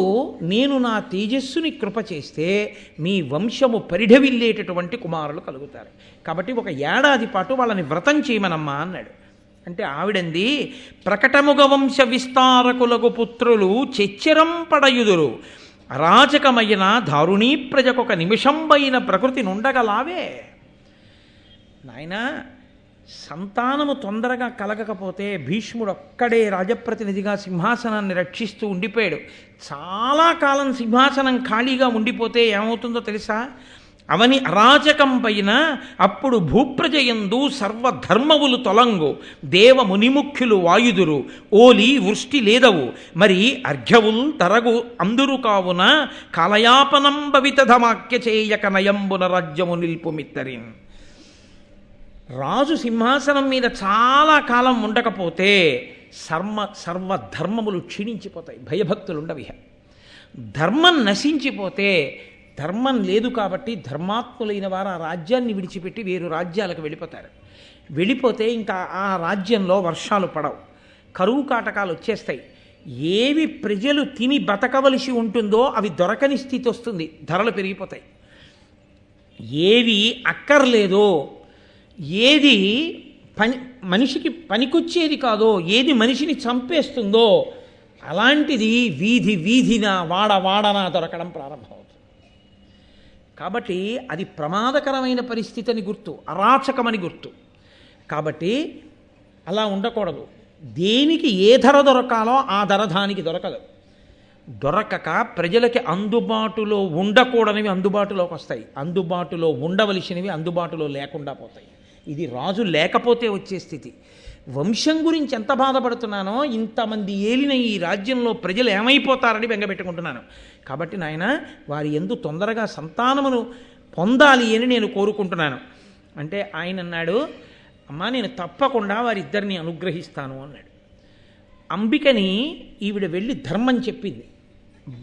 నేను నా తేజస్సుని కృప చేస్తే మీ వంశము పరిఢవిల్లేటటువంటి కుమారులు కలుగుతారు. కాబట్టి 1 ఏడాది పాటు వాళ్ళని వ్రతం చేయమనమ్మా అన్నాడు. అంటే ఆవిడంది, ప్రకటముగ వంశ విస్తారకులకు పుత్రులు చెచ్చరం పడయుదురు, అరాచకమైన దారుణీ ప్రజకొక నిమిషంబైన ప్రకృతి నుండగలావే. నాయన సంతానము తొందరగా కలగకపోతే భీష్ముడు ఒక్కడే రాజప్రతినిధిగా సింహాసనాన్ని రక్షిస్తూ ఉండిపోయాడు. చాలా కాలం సింహాసనం ఖాళీగా ఉండిపోతే ఏమవుతుందో తెలుసా? అవని అరాచకం పైన అప్పుడు భూప్రజయందు సర్వధర్మవులు తొలంగు, దేవ మునిముఖ్యులు వాయుదురు, ఓలి వృష్టి లేదవు, మరి అర్ఘ్యవుల్ తరగు అందురు కావున కాలయాపనం భవితధమాక్య చేయక నయంబున రాజ్యము నిల్పుమిత్తరిన్. రాజు సింహాసనం మీద చాలా కాలం ఉండకపోతే సర్వధర్మములు క్షీణించిపోతాయి, భయభక్తులు ఉండవిహ. ధర్మం నశించిపోతే, ధర్మం లేదు కాబట్టి ధర్మాత్ములైన వారు ఆ రాజ్యాన్ని విడిచిపెట్టి వేరు రాజ్యాలకు వెళ్ళిపోతారు. వెళ్ళిపోతే ఇంకా ఆ రాజ్యంలో వర్షాలు పడవు, కరువు కాటకాలు వచ్చేస్తాయి. ఏవి ప్రజలు తిని బతకవలసి ఉంటుందో అవి దొరకని స్థితి వస్తుంది, ధరలు పెరిగిపోతాయి. ఏవి అక్కర్లేదో, ఏది మనిషికి పనికొచ్చేది కాదో, ఏది మనిషిని చంపేస్తుందో అలాంటిది వీధి వీధిన వాడవాడన దొరకడం ప్రారంభమవుతుంది. కాబట్టి అది ప్రమాదకరమైన పరిస్థితి అని గుర్తు, అరాచకమని గుర్తు. కాబట్టి అలా ఉండకూడదు. దేనికి ఏ ధర దొరకాలో ఆ ధర దానికి దొరకదు. దొరకక ప్రజలకి అందుబాటులో ఉండకూడనివి అందుబాటులోకి వస్తాయి, అందుబాటులో ఉండవలసినవి అందుబాటులో లేకుండా పోతాయి. ఇది రాజు లేకపోతే వచ్చే స్థితి. వంశం గురించి ఎంత బాధపడుతున్నానో, ఇంతమంది ఏలిన ఈ రాజ్యంలో ప్రజలు ఏమైపోతారని బెంగపెట్టుకుంటున్నాను. కాబట్టి నాయన వారి యందు తొందరగా సంతానమును పొందాలి అని నేను కోరుకుంటున్నాను. అంటే ఆయన అన్నాడు, అమ్మా నేను తప్పకుండా వారిద్దరిని అనుగ్రహిస్తాను అన్నాడు. అంబికని ఈవిడ వెళ్ళి ధర్మం చెప్పింది,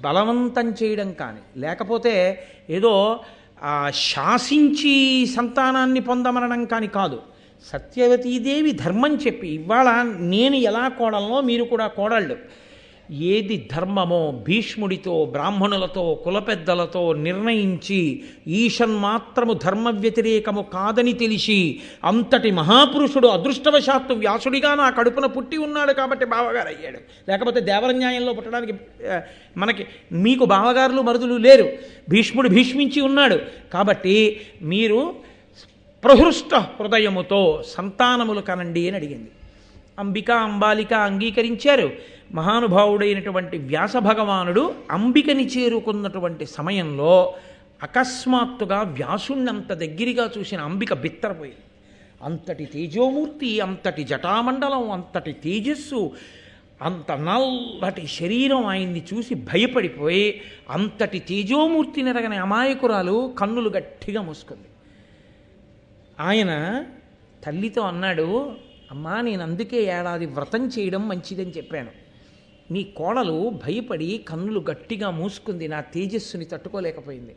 బలవంతం చేయడం కానీ, లేకపోతే ఏదో శాసించి సంతానాన్ని పొందమనడం కానీ కాదు. సత్యవతీదేవి ధర్మం చెప్పి, ఇవాళ నేను ఎలా కోడలనో మీరు కూడా కోడళ్ళు, ఏది ధర్మమో భీష్ముడితో బ్రాహ్మణులతో కులపెద్దలతో నిర్ణయించి ఈషన్మాత్రము ధర్మ వ్యతిరేకము కాదని తెలిసి అంతటి మహాపురుషుడు అదృష్టవశాత్తు వ్యాసుడిగా నా కడుపున పుట్టి ఉన్నాడు కాబట్టి బావగారు అయ్యాడు. లేకపోతే దేవరన్యాయంలో పుట్టడానికి మీకు బావగారులు మరుదులు లేరు. భీష్ముడు భీష్మించి ఉన్నాడు కాబట్టి మీరు ప్రహృష్ట హృదయముతో సంతానములు కనండి అని అడిగింది. అంబిక అంబాలిక అంగీకరించారు. మహానుభావుడైనటువంటి వ్యాస భగవానుడు అంబికని చేరుకున్నటువంటి సమయంలో అకస్మాత్తుగా వ్యాసుణ్ణంత దగ్గరగా చూసిన అంబిక బిత్తరపోయింది. అంతటి తేజోమూర్తి, అంతటి జటామండలం, అంతటి తేజస్సు, అంత నల్లటి శరీరం ఆయన్ని చూసి భయపడిపోయి అంతటి తేజోమూర్తిని ఎరగని అమాయకురాలు కన్నులు గట్టిగా మూసుకుంది. ఆయన తల్లితో అన్నాడు, అమ్మా నేను అందుకే ఏడాది వ్రతం చేయడం మంచిదని చెప్పాను. నీ కోడలు భయపడి కన్నులు గట్టిగా మూసుకుంది, నా తేజస్సుని తట్టుకోలేకపోయింది.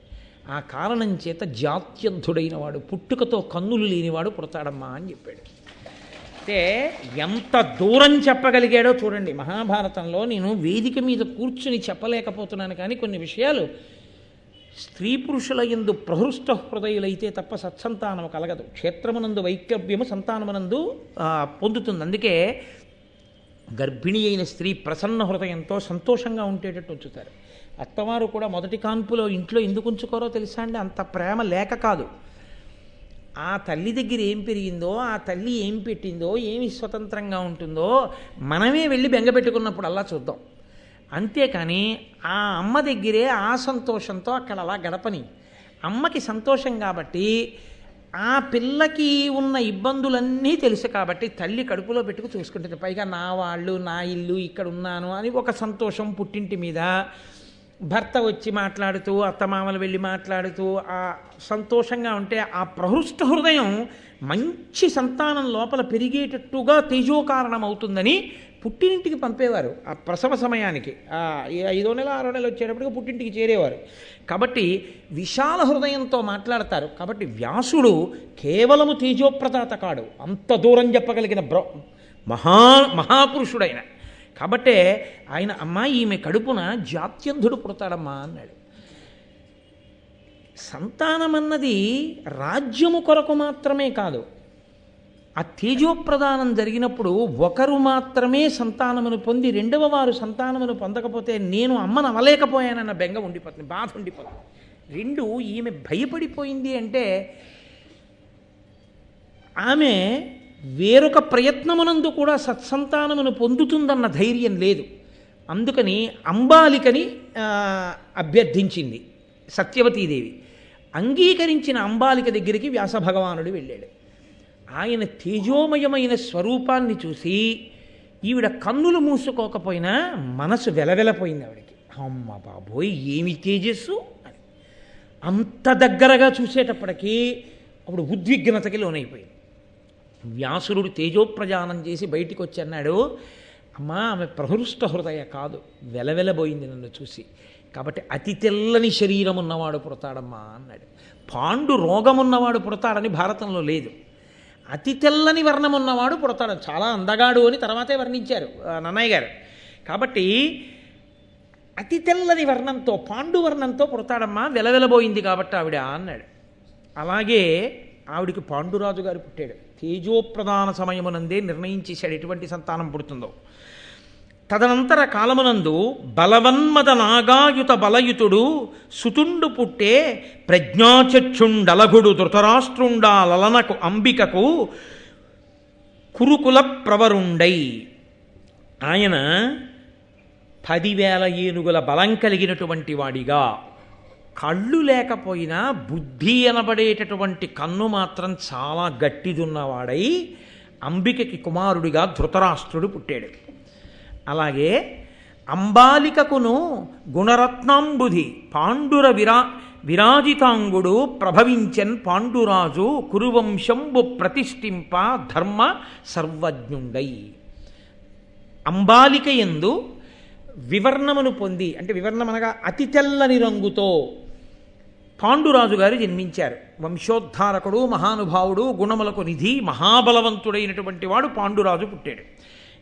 ఆ కారణం చేత జాత్యంధుడైన వాడు, పుట్టుకతో కన్నులు లేనివాడు పుడతాడమ్మా అని చెప్పాడు. అంటే ఎంత దూరం చెప్పగలిగాడో చూడండి. మహాభారతంలో నేను వేదిక మీద కూర్చుని చెప్పలేకపోతున్నాను, కానీ కొన్ని విషయాలు స్త్రీ పురుషుల యందు ప్రహృష్ట హృదయులైతే తప్ప సత్సంతానము కలగదు. క్షేత్రమునందు వైక్లభ్యము సంతానమునందు పొందుతుంది. అందుకే గర్భిణి అయిన స్త్రీ ప్రసన్న హృదయంతో సంతోషంగా ఉండేటట్టు ఉంచుతారు. అత్తవారు కూడా మొదటి కాన్పులో ఇంట్లో ఎందుకు ఉంచుకోరో తెలుసా అండి? అంత ప్రేమ లేక కాదు. ఆ తల్లి దగ్గర ఏం పెరిగిందో, ఆ తల్లి ఏం పెట్టిందో, ఏమి స్వతంత్రంగా ఉంటుందో మనమే వెళ్ళి బెంగపెట్టుకున్నప్పుడు అలా చూద్దాం. అంతేకాని ఆ అమ్మ దగ్గరే ఆ సంతోషంతో అక్కడ అలా గడపని. అమ్మకి సంతోషం కాబట్టి ఆ పిల్లకి ఉన్న ఇబ్బందులన్నీ తెలుసు కాబట్టి తల్లి కడుపులో పెట్టుకు చూసుకుంటుంది. పైగా నా వాళ్ళు, నా ఇల్లు, ఇక్కడ ఉన్నాను అని ఒక సంతోషం పుట్టింటి మీద. భర్త వచ్చి మాట్లాడుతూ, అత్తమామలు వెళ్ళి మాట్లాడుతూ ఆ సంతోషంగా ఉంటే ఆ ప్రహృష్ట హృదయం మంచి సంతానం లోపల పెరిగేటట్టుగా తేజోకారణం అవుతుందని పుట్టినింటికి పంపేవారు. ఆ ప్రసవ సమయానికి 5వ నెల 6వ నెల వచ్చేటప్పటికి పుట్టింటికి చేరేవారు. కాబట్టి విశాల హృదయంతో మాట్లాడతారు. కాబట్టి వ్యాసుడు కేవలము తేజోప్రదాత కాడు, అంత దూరం చెప్పగలిగిన మహాపురుషుడైన. కాబట్టే ఆయన అమ్మా ఈమె కడుపున జాత్యంధుడు పుడతాడమ్మా అన్నాడు. సంతానమన్నది రాజ్యము కొరకు మాత్రమే కాదు. ఆ తేజోప్రదానం జరిగినప్పుడు ఒకరు మాత్రమే సంతానమును పొంది రెండవ వారు సంతానమును పొందకపోతే నేను అమ్మను అవలేకపోయానన్న బెంగ ఉండిపోతుంది, బాధ ఉండిపోతుంది. రెండు, ఈమె భయపడిపోయింది అంటే ఆమె వేరొక ప్రయత్నమునందు కూడా సత్సంతానమును పొందుతుందన్న ధైర్యం లేదు. అందుకని అంబాలికని అభ్యర్థించింది సత్యవతీదేవి. అంగీకరించిన అంబాలిక దగ్గరికి వ్యాసభగవానుడు వెళ్ళాడు. ఆయన తేజోమయమైన స్వరూపాన్ని చూసి ఈవిడ కన్నులు మూసుకోకపోయినా మనసు వెలవెలపోయింది ఆవిడకి. అమ్మ బాబోయ్ ఏమి తేజస్సు అని. అంత దగ్గరగా చూసేటప్పటికీ అప్పుడు ఉద్విగ్నతకి లోనైపోయింది. వ్యాసురుడు తేజోప్రజానం చేసి బయటికి వచ్చి అన్నాడు, అమ్మా ఆమె ప్రహృష్ట హృదయ కాదు, వెలవెలబోయింది నన్ను చూసి. కాబట్టి అతి తెల్లని శరీరం ఉన్నవాడు పుడతాడమ్మా అన్నాడు. పాండు రోగమున్నవాడు పుడతాడని భారతంలో లేదు. అతి తెల్లని వర్ణం ఉన్నవాడు పుడతాడు, చాలా అందగాడు అని తర్వాతే వర్ణించారు నన్నయ్య గారు. కాబట్టి అతి తెల్లని వర్ణంతో, పాండువర్ణంతో పుడతాడమ్మా, వెలవెలబోయింది కాబట్టి ఆవిడ అన్నాడు. అలాగే ఆవిడికి పాండురాజు గారు పుట్టాడు. తేజోప్రధాన సమయమునందే నిర్ణయించేశాడు ఎటువంటి సంతానం పుడుతుందో. తదనంతర కాలమునందు బలవన్మద నాగాయుత బలయుతుడు సుతుండు పుట్టే ప్రజ్ఞాచక్షుండలగుడు ధృతరాష్ట్రుండా లలనకు అంబికకు కురుకుల ప్రవరుండై. ఆయన 10,000 ఏనుగుల బలం కలిగినటువంటి వాడిగా, కళ్ళు లేకపోయినా బుద్ధి అనబడేటటువంటి కన్ను మాత్రం చాలా గట్టిదున్నవాడై అంబికకి కుమారుడిగా ధృతరాష్ట్రుడు పుట్టాడు. అలాగే అంబాలికకును గుణరత్నాంబుధి పాండుర విరాజితాంగుడు ప్రభవించన్ పాండురాజు కురువంశంబు ప్రతిష్ఠింప ధర్మ సర్వజ్ఞుండై. అంబాలిక యందు వివర్ణమును పొంది, అంటే వివర్ణమనగా అతి తెల్లని రంగుతో పాండురాజు గారు జన్మించారు. వంశోద్ధారకుడు, మహానుభావుడు, గుణములకు నిధి, మహాబలవంతుడైనటువంటి వాడు పాండురాజు పుట్టాడు.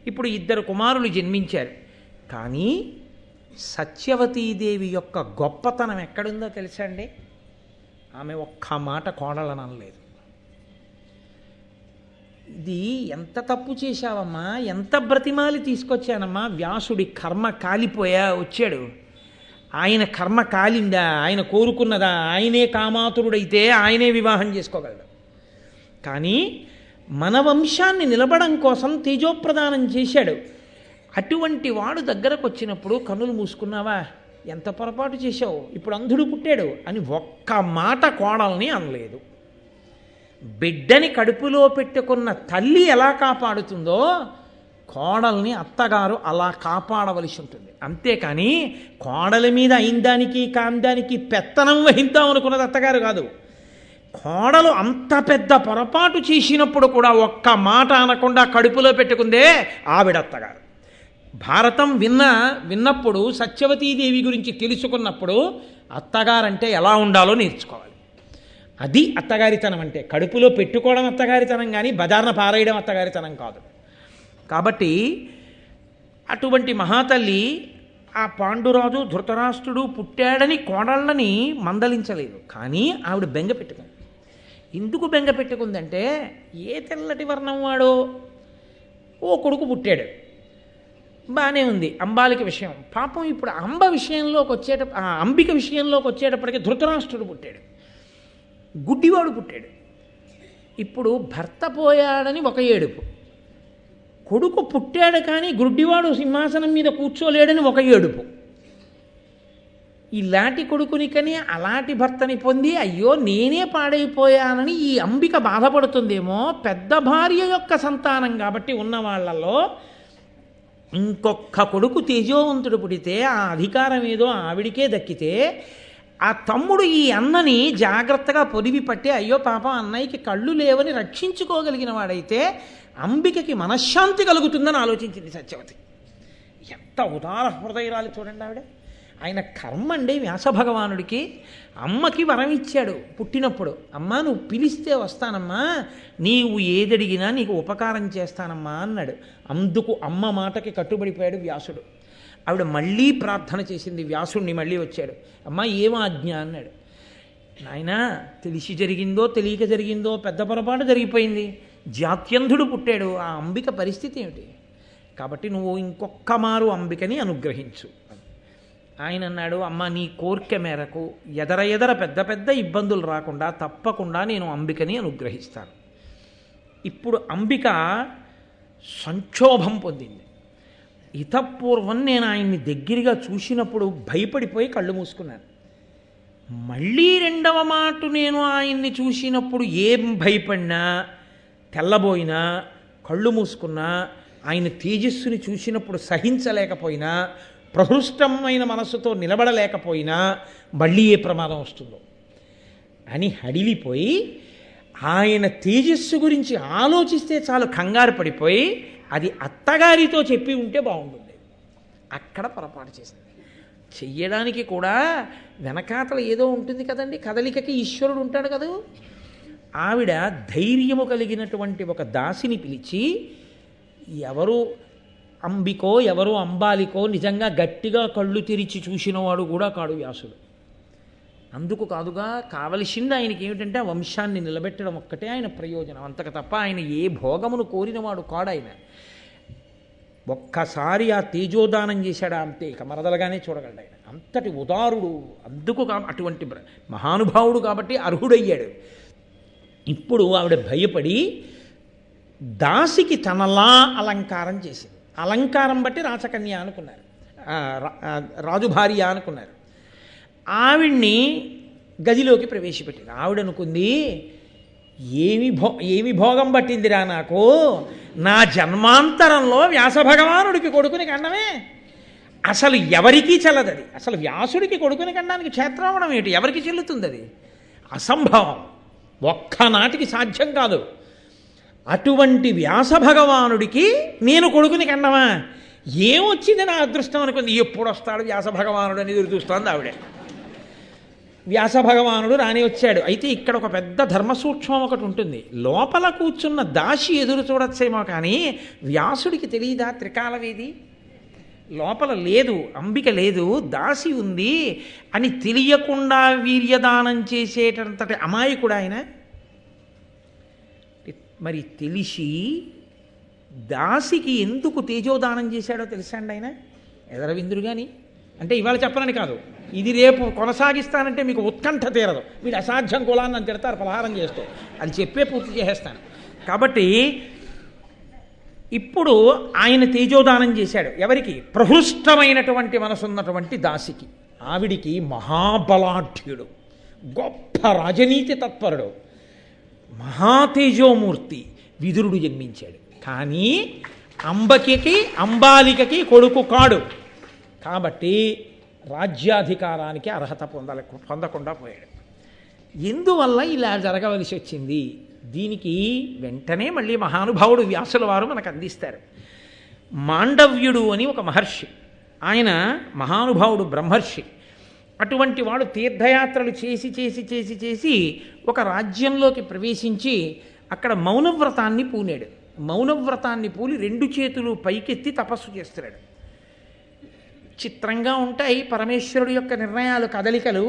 ఇప్పుడు 2 కుమారులు జన్మించారు. కానీ సత్యవతీదేవి యొక్క గొప్పతనం ఎక్కడుందో తెలుసా అండి? ఆమె ఒక్క మాట కోడలనలేదు. ఇది ఎంత తప్పు చేశావమ్మా, ఎంత బ్రతిమాలి తీసుకొచ్చానమ్మా, వ్యాసుడి కర్మ కాలిపోయా వచ్చాడు. ఆయన కర్మ కాలిందా, ఆయన కోరుకున్నదా, ఆయనే కామాతురుడైతే ఆయనే వివాహం చేసుకోగలడు. కానీ మన వంశాన్ని నిలబడం కోసం తేజోప్రదానం చేశాడు. అటువంటి వాడు దగ్గరకు వచ్చినప్పుడు కన్నులు మూసుకున్నావా, ఎంత పొరపాటు చేశావు, ఇప్పుడు అంధుడు పుట్టాడు అని ఒక్క మాట కోడల్ని అనలేదు. బిడ్డని కడుపులో పెట్టుకున్న తల్లి ఎలా కాపాడుతుందో కోడల్ని అత్తగారు అలా కాపాడవలసి ఉంటుంది. అంతేకాని కోడలి మీద అయిందానికి కాందానికి పెత్తనం వహిద్దాం అనుకున్నది అత్తగారు కాదు. కోడలు అంత పెద్ద పొరపాటు చేసినప్పుడు కూడా ఒక్క మాట అనకుండా కడుపులో పెట్టుకుందే ఆవిడ అత్తగారు. భారతం విన్నప్పుడు సత్యవతీదేవి గురించి తెలుసుకున్నప్పుడు అత్తగారంటే ఎలా ఉండాలో నేర్చుకోవాలి. అది అత్తగారితనం అంటే. కడుపులో పెట్టుకోవడం అత్తగారితనం కానీ బజార్న పారేయడం అత్తగారితనం కాదు. కాబట్టి అటువంటి మహాతల్లి ఆ పాండురాజు ధృతరాష్ట్రుడు పుట్టాడని కోడళ్ళని మందలించలేదు. కానీ ఆవిడ బెంగ పెట్టుకుంది. ఎందుకు బెంగ పెట్టుకుందంటే, ఏ తెల్లటి వర్ణం వాడో ఓ కొడుకు పుట్టాడు, బాగానే ఉంది అంబాలిక విషయం. పాపం ఇప్పుడు అంబిక విషయంలోకి వచ్చేటప్పటికి ధృతరాష్ట్రుడు పుట్టాడు, గుడ్డివాడు పుట్టాడు. ఇప్పుడు భర్త పోయాడని ఒక ఏడుపు, కొడుకు పుట్టాడు కానీ గుడ్డివాడు సింహాసనం మీద కూర్చోలేడని ఒక ఏడుపు. ఇలాంటి కొడుకుని కని అలాంటి భర్తని పొంది అయ్యో నేనే పాడైపోయానని ఈ అంబిక బాధపడుతుందేమో. పెద్ద భార్య యొక్క సంతానం కాబట్టి ఉన్న వాళ్ళలో ఇంకొక కొడుకు తేజోవంతుడు పుడితే ఆ అధికారం ఏదో ఆవిడికే దక్కితే, ఆ తమ్ముడు ఈ అన్నని జాగ్రత్తగా పొదివి పట్టి అయ్యో పాపం అన్నయ్యకి కళ్ళు లేవని రక్షించుకోగలిగిన వాడైతే అంబికకి మనశ్శాంతి కలుగుతుందని ఆలోచించింది సత్యవతి. ఎంత ఉదార హృదయరాలు చూడండి ఆవిడ. ఆయన కర్మ అండి వ్యాసభగవానుడికి. అమ్మకి వరం ఇచ్చాడు పుట్టినప్పుడు, అమ్మా నువ్వు పిలిస్తే వస్తానమ్మా, నీవు ఏదడిగినా నీకు ఉపకారం చేస్తానమ్మా అన్నాడు. అందుకు అమ్మ మాటకి కట్టుబడిపోయాడు వ్యాసుడు. ఆవిడ మళ్ళీ ప్రార్థన చేసింది, వ్యాసుడిని మళ్ళీ వచ్చాడు, అమ్మ ఏం ఆజ్ఞ అన్నాడు. నాయనా తెలిసి జరిగిందో తెలియక జరిగిందో పెద్ద పొరపాటు జరిగిపోయింది, జాత్యంధుడు పుట్టాడు, ఆ అంబిక పరిస్థితి ఏమిటి, కాబట్టి నువ్వు ఇంకొక్క మారు అంబికని అనుగ్రహించు. ఆయన అన్నాడు, అమ్మ నీ కోరిక మేరకు ఎదర పెద్ద పెద్ద ఇబ్బందులు రాకుండా తప్పకుండా నేను అంబికని అనుగ్రహిస్తాను. ఇప్పుడు అంబిక సంక్షోభం పొందింది. ఇతపూర్వం నేను ఆయన్ని దగ్గరగా చూసినప్పుడు భయపడిపోయి కళ్ళు మూసుకున్నాను. మళ్ళీ రెండవ మాట నేను ఆయన్ని చూసినప్పుడు ఏం భయపడినా, తెల్లబోయినా, కళ్ళు మూసుకున్నా, ఆయన తేజస్సుని చూసినప్పుడు సహించలేకపోయినా, ప్రహృష్టమైన మనస్సుతో నిలబడలేకపోయినా మళ్ళీ ఏ ప్రమాదం వస్తుందో అని హడిలిపోయి ఆయన తేజస్సు గురించి ఆలోచిస్తే చాలు కంగారు పడిపోయి అది అత్తగారితో చెప్పి ఉంటే బాగుంటుంది. అక్కడ పొరపాటు చేసింది. చెయ్యడానికి కూడా వెనకాతల ఏదో ఉంటుంది కదండి, కదలికకి ఈశ్వరుడు ఉంటాడు కదా. ఆవిడ ధైర్యము కలిగినటువంటి ఒక దాసిని పిలిచి, ఎవరు అంబికో ఎవరు అంబాలికో నిజంగా గట్టిగా కళ్ళు తెరిచి చూసినవాడు కూడా కాడు వ్యాసుడు. అందుకు కాదుగా కావలసింది ఆయనకి ఏమిటంటే ఆ వంశాన్ని నిలబెట్టడం ఒక్కటే ఆయన ప్రయోజనం, అంతకు తప్ప ఆయన ఏ భోగమును కోరినవాడు కాడు. ఆయన ఒక్కసారి ఆ తేజోదానం చేశాడా అంతే, ఇక మరదలుగానే చూడగలడు. ఆయన అంతటి ఉదారుడు, అందుకు అటువంటి మహానుభావుడు కాబట్టి అర్హుడయ్యాడు. ఇప్పుడు ఆవిడ భయపడి దాసికి తనలా అలంకారం చేసింది. అలంకారం బట్టి రాచకన్య అనుకున్నారు, రాజుభార్య అనుకున్నారు. ఆవిడ్ని గదిలోకి ప్రవేశపెట్టింది. ఆవిడ అనుకుంది, ఏమి భోగం పట్టిందిరా నాకు, నా జన్మాంతరంలో వ్యాస భగవానుడికి కొడుకుని కండమే. అసలు ఎవరికీ చెల్లదు అది. అసలు వ్యాసుడికి కొడుకుని కండానికి క్షేత్రావడం ఏంటి, ఎవరికి చెల్లుతుంది? అది అసంభవం, ఒక్కనాటికి సాధ్యం కాదు. అటువంటి వ్యాస భగవానుడికి నేను కొడుకుని కండమా? ఏమొచ్చింది నా అదృష్టం అనుకుంది. ఎప్పుడు వస్తాడు వ్యాస భగవానుడు అని ఎదురు చూస్తోంది ఆవిడే. వ్యాస భగవానుడు రాని వచ్చాడు. అయితే ఇక్కడ ఒక పెద్ద ధర్మసూక్ష్మం ఒకటి ఉంటుంది. లోపల కూర్చున్న దాసి ఎదురు చూడొచ్చేమో కానీ వ్యాసుడికి తెలియదా త్రికాలవేది లోపల లేదు, అంబిక లేదు, దాసి ఉంది అని తెలియకుండా వీర్యదానం చేసేటంతటి అమాయకుడు ఆయన. మరి తెలిసి దాసికి ఎందుకు తేజోదానం చేశాడో తెలుసా అండి ఆయన? ఎదరవిందుడు కానీ అంటే ఇవాళ చెప్పనని కాదు, ఇది రేపు కొనసాగిస్తానంటే మీకు ఉత్కంఠ తీరదు. వీడు అసాధ్యం కులాన్ని అని తిడతారు పలహారం చేస్తూ, అది చెప్పే పూర్తి చేసేస్తాను. కాబట్టి ఇప్పుడు ఆయన తేజోదానం చేశాడు. ఎవరికి? ప్రహృష్టమైనటువంటి మనసున్నటువంటి దాసికి. ఆవిడికి మహాబలాఢ్యుడు, గొప్ప రాజనీతి తత్పరుడు, మహాతేజోమూర్తి విదురుడు జన్మించాడు. కానీ అంబాలికకి కొడుకు కాడు. కాబట్టి రాజ్యాధికారానికి అర్హత పొందకుండా పోయాడు. ఎందువల్ల ఇలా జరగవలసి వచ్చింది? దీనికి వెంటనే మళ్ళీ మహానుభావుడు వ్యాసుల వారు మనకు అందిస్తారు. మాండవ్యుడు అని ఒక మహర్షి, ఆయన మహానుభావుడు బ్రహ్మర్షి. అటువంటి వాడు తీర్థయాత్రలు చేసి చేసి చేసి చేసి ఒక రాజ్యంలోకి ప్రవేశించి అక్కడ మౌనవ్రతాన్ని పూనాడు. మౌనవ్రతాన్ని పూలి 2 చేతులు పైకెత్తి తపస్సు చేస్తున్నాడు. చిత్రంగా ఉంటాయి పరమేశ్వరుడు యొక్క నిర్ణయాలు, కదలికలు.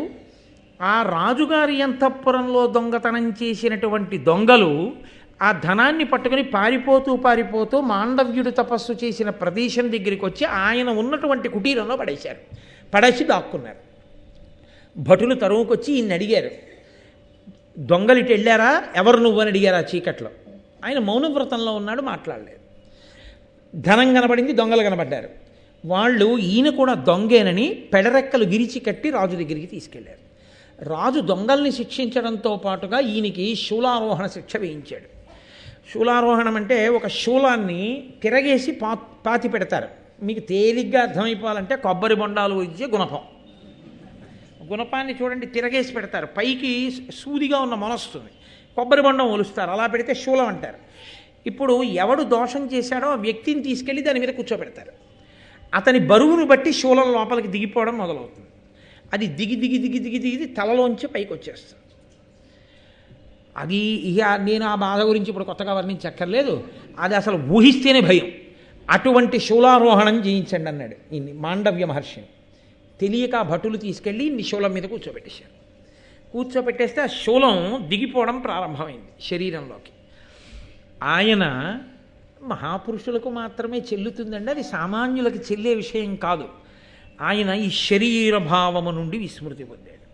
ఆ రాజుగారి అంతఃపురంలో దొంగతనం చేసినటువంటి దొంగలు ఆ ధనాన్ని పట్టుకుని పారిపోతూ మాండవ్యుడు తపస్సు చేసిన ప్రదేశం దగ్గరికి వచ్చి ఆయన ఉన్నటువంటి కుటీరంలో పడేశారు. పడేసి దాక్కున్నారు. భటులు తరువుకొచ్చి ఈయన్ని అడిగారు, దొంగలిటి వెళ్ళారా, ఎవరు నువ్వు అని అడిగారు. ఆ చీకట్లో ఆయన మౌనవ్రతంలో ఉన్నాడు, మాట్లాడలేదు. ధనం కనబడింది, దొంగలు కనబడ్డారు. వాళ్ళు ఈయన కూడా దొంగేనని పెడరెక్కలు విరిచి కట్టి రాజు దగ్గరికి తీసుకెళ్లారు. రాజు దొంగల్ని శిక్షించడంతో పాటుగా ఈయనకి శూలారోహణ శిక్ష వేయించాడు. శూలారోహణం అంటే ఒక శూలాన్ని తిరగేసి పాతి పెడతారు. మీకు తేలిగ్గా అర్థమైపోవాలంటే కొబ్బరి బొండాలు ఇచ్చే గుణపాన్ని చూడండి, తిరగేసి పెడతారు. పైకి సూదిగా ఉన్న మొలస్తుంది, కొబ్బరి బొండం ఒలుస్తారు. అలా పెడితే శూలం అంటారు. ఇప్పుడు ఎవడు దోషం చేశాడో ఆ వ్యక్తిని తీసుకెళ్ళి దాని మీద కూర్చోబెడతారు. అతని బరువును బట్టి శూలం లోపలికి దిగిపోవడం మొదలవుతుంది. అది దిగి దిగి దిగి దిగి దిగి తలలోంచి పైకి వచ్చేస్తుంది. అది ఇక నేను ఆ బాధ గురించి ఇప్పుడు కొత్తగా వర్ణించక్కర్లేదు. అది అసలు ఊహిస్తేనే భయం. అటువంటి శూలారోహణం చేయించండి అన్నాడు ఇన్ని మాండవ్య మహర్షిని. తెలియక భటులు తీసుకెళ్ళి ఇన్ని శూలం మీద కూర్చోబెట్టేశారు. కూర్చోబెట్టేస్తే ఆ శూలం దిగిపోవడం ప్రారంభమైంది శరీరంలోకి. ఆయన మహాపురుషులకు మాత్రమే చెల్లుతుందండి, అది సామాన్యులకి చెల్లే విషయం కాదు. ఆయన ఈ శరీర భావము నుండి విస్మృతి పొందాడు.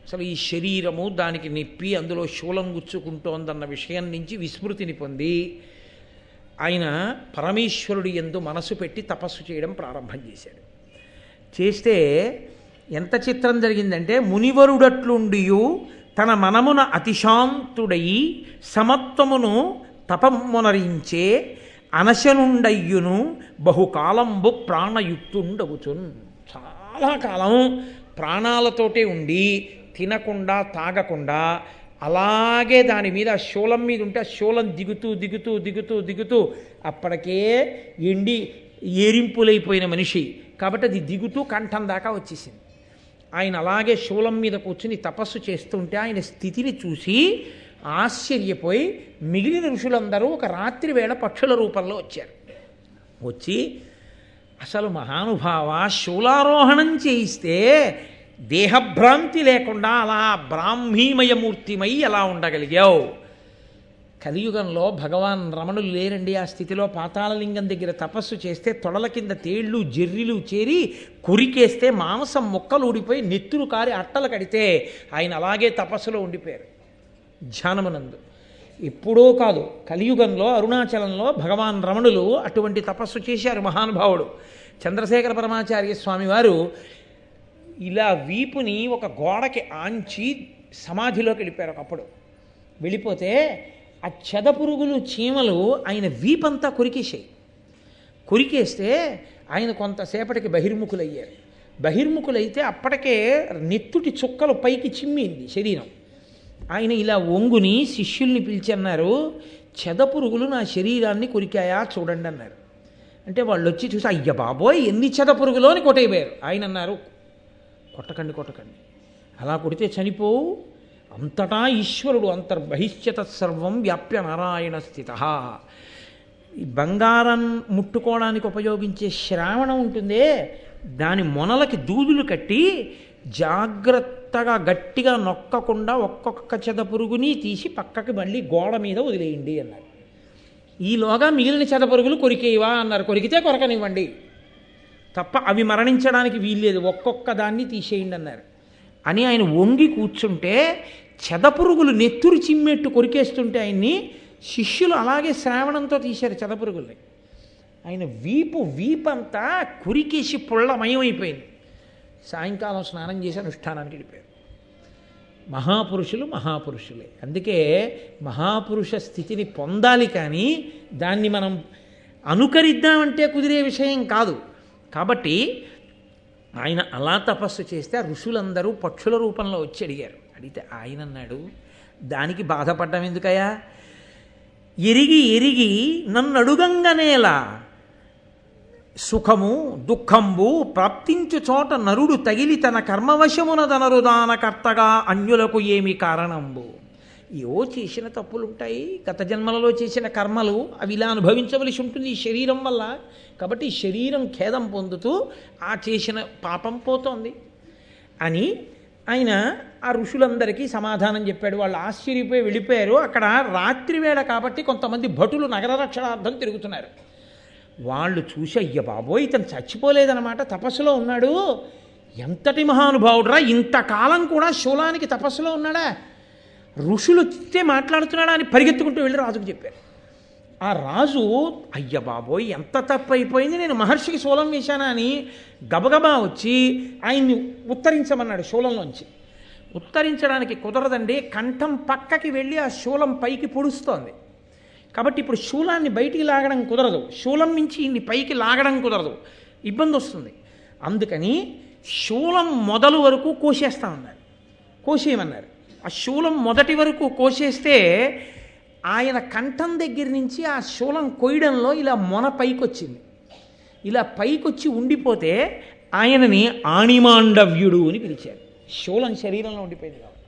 అసలు ఈ శరీరము, దానికి నొప్పి, అందులో శూలం గుచ్చుకుంటోందన్న విషయం నుంచి విస్మృతిని పొంది ఆయన పరమేశ్వరుడి యందు మనసు పెట్టి తపస్సు చేయడం ప్రారంభం చేశాడు. చేస్తే ఎంత చిత్రం జరిగిందంటే, మునివరుడట్లుండియు తన మనమున అతిశాంతుడై సమత్వమును తపమునరించే అనశనుండయ్యును బహుకాలంబు ప్రాణయుక్తుండగుచున్. చాలా కాలం ప్రాణాలతోటే ఉండి తినకుండా తాగకుండా అలాగే దాని మీద శూలం మీద ఉంటే ఆ శూలం దిగుతూ దిగుతూ దిగుతూ దిగుతూ అప్పటికే ఎండి ఏరింపులైపోయిన మనిషి కాబట్టి అది దిగుతూ కంఠం దాకా వచ్చేసింది. ఆయన అలాగే శూలం మీద కూర్చుని తపస్సు చేస్తుంటే ఆయన స్థితిని చూసి ఆశ్చర్యపోయి మిగిలిన ఋషులందరూ ఒక రాత్రి వేళ పక్షుల రూపంలో వచ్చారు. వచ్చి అసలు మహానుభావ, శూలారోహణం చేయిస్తే దేహభ్రాంతి లేకుండా అలా బ్రాహ్మీమయమూర్తిమై ఎలా ఉండగలిగావు? కలియుగంలో భగవాన్ రమణులు లేరండి ఆ స్థితిలో. పాతాళలింగం దగ్గర తపస్సు చేస్తే తొడల కింద తేళ్లు జర్రిలు చేరి కొరికేస్తే మాంసం ముక్కలు ఊడిపోయి నెత్తురు కారి అట్టలు కడితే ఆయన అలాగే తపస్సులో ఉండిపోయారు ధ్యానమునందు. ఎప్పుడో కాదు, కలియుగంలో అరుణాచలంలో భగవాన్ రమణులు అటువంటి తపస్సు చేశారు మహానుభావుడు. చంద్రశేఖర పరమాచార్య స్వామి వారు ఇలా వీపుని ఒక గోడకి ఆంచి సమాధిలోకి వెళ్ళిపోయారు ఒకప్పుడు. వెళ్ళిపోతే ఆ చెదపురుగులు చీమలు ఆయన వీపంతా కొరికేసాయి. కొరికేస్తే ఆయన కొంతసేపటికి బహిర్ముఖులయ్యారు. బహిర్ముఖులైతే అప్పటికే నెత్తుటి చుక్కలు పైకి చిమ్మింది శరీరం. ఆయన ఇలా ఒంగుని శిష్యుల్ని పిలిచి అన్నారు, చెదపురుగులు నా శరీరాన్ని కొరికాయా చూడండి అన్నారు. అంటే వాళ్ళు వచ్చి చూసి, అయ్య బాబోయ్ ఎన్ని చెదపురుగులో అని కొట్టయిపోయారు. ఆయన అన్నారు, కొట్టకండి కొట్టకండి, అలా కొడితే చనిపోవు, అంతటా ఈశ్వరుడు అంతర్బహిష్యత సర్వం వ్యాప్య నారాయణ స్థిత. ఈ బంగారం ముట్టుకోవడానికి ఉపయోగించే శ్రావణం ఉంటుందే, దాని మొనలకి దూదులు కట్టి జాగ్రత్తగా గట్టిగా నొక్కకుండా ఒక్కొక్క చెదపురుగుని తీసి పక్కకి మళ్ళీ గోడ మీద వదిలేయండి అన్నారు. ఈలోగా మిగిలిన చెదపురుగులు కొరికేవా అన్నారు. కొరికితే కొరకనివ్వండి, తప్ప అవి మరణించడానికి వీల్లేదు, ఒక్కొక్క దాన్ని తీసేయండి అన్నారు. అని ఆయన వంగి కూర్చుంటే చెదపురుగులు నెత్తురు చిమ్మెట్టు కొరికేస్తుంటే ఆయన్ని శిష్యులు అలాగే శ్రావణంతో తీశారు చెదపురుగుల్ని. ఆయన వీపంతా కురికేసి పుల్లమయమైపోయింది. సాయంకాలం స్నానం చేసి అనుష్ఠానానికి వెళ్ళిపోయారు. మహాపురుషులే. అందుకే మహాపురుష స్థితిని పొందాలి, కానీ దాన్ని మనం అనుకరిద్దామంటే కుదిరే విషయం కాదు. కాబట్టి ఆయన అలా తపస్సు చేస్తే ఆ ఋషులందరూ పక్షుల రూపంలో వచ్చి అడిగారు. అడిగితే ఆయన అన్నాడు, దానికి బాధపడ్డం ఎందుకయ్యా, ఎరిగి నన్ను అడుగంగనేలా సుఖము దుఃఖంబు ప్రాప్తించు చోట నరుడు తగిలి తన కర్మవశమునదనరుదానకర్తగా అన్యులకు ఏమి కారణంబు. ఏవో చేసిన తప్పులుంటాయి, గత జన్మలలో చేసిన కర్మలు, అవి ఇలా అనుభవించవలసి ఉంటుంది ఈ శరీరం వల్ల. కాబట్టి ఈ శరీరం ఖేదం పొందుతూ ఆ చేసిన పాపం పోతోంది అని ఆయన ఆ ఋషులందరికీ సమాధానం చెప్పాడు. వాళ్ళు ఆశ్చర్యపోయి వెళ్ళిపోయారు. అక్కడ రాత్రివేళ కాబట్టి కొంతమంది భటులు నగర రక్షణార్థం తిరుగుతున్నారు. వాళ్ళు చూసి, అయ్య బాబోయ్ ఇతను చచ్చిపోలేదన్నమాట, తపస్సులో ఉన్నాడు, ఎంతటి మహానుభావుడురా, ఇంతకాలం కూడా శూలానికి తపస్సులో ఉన్నాడా, ఋషులు వస్తే మాట్లాడుతున్నాడా అని పరిగెత్తుకుంటూ వెళ్ళి రాజుకు చెప్పారు. ఆ రాజు, అయ్య బాబోయ్ ఎంత తప్పు అయిపోయింది, నేను మహర్షికి శూలం వేశానా అని గబగబా వచ్చి ఆయన్ని ఉత్తరించమన్నాడు. శూలంలోంచి ఉత్తరించడానికి కుదరదండి, కంఠం పక్కకి వెళ్ళి ఆ శూలం పైకి పొడుస్తోంది. కాబట్టి ఇప్పుడు శూలాన్ని బయటికి లాగడం కుదరదు, శూలం నుంచి ఇన్ని పైకి లాగడం కుదరదు, ఇబ్బంది వస్తుంది. అందుకని శూలం మొదలు వరకు కోసేయమన్నారు. ఆ శూలం మొదటి వరకు కోసేస్తే ఆయన కంఠం దగ్గర నుంచి ఆ శూలం కొయ్యడంలో ఇలా మొన పైకొచ్చింది. ఇలా పైకొచ్చి ఉండిపోతే ఆయనని ఆణిమాండవ్యుడు అని పిలిచారు. శూలం శరీరంలో ఉండిపోయింది కాబట్టి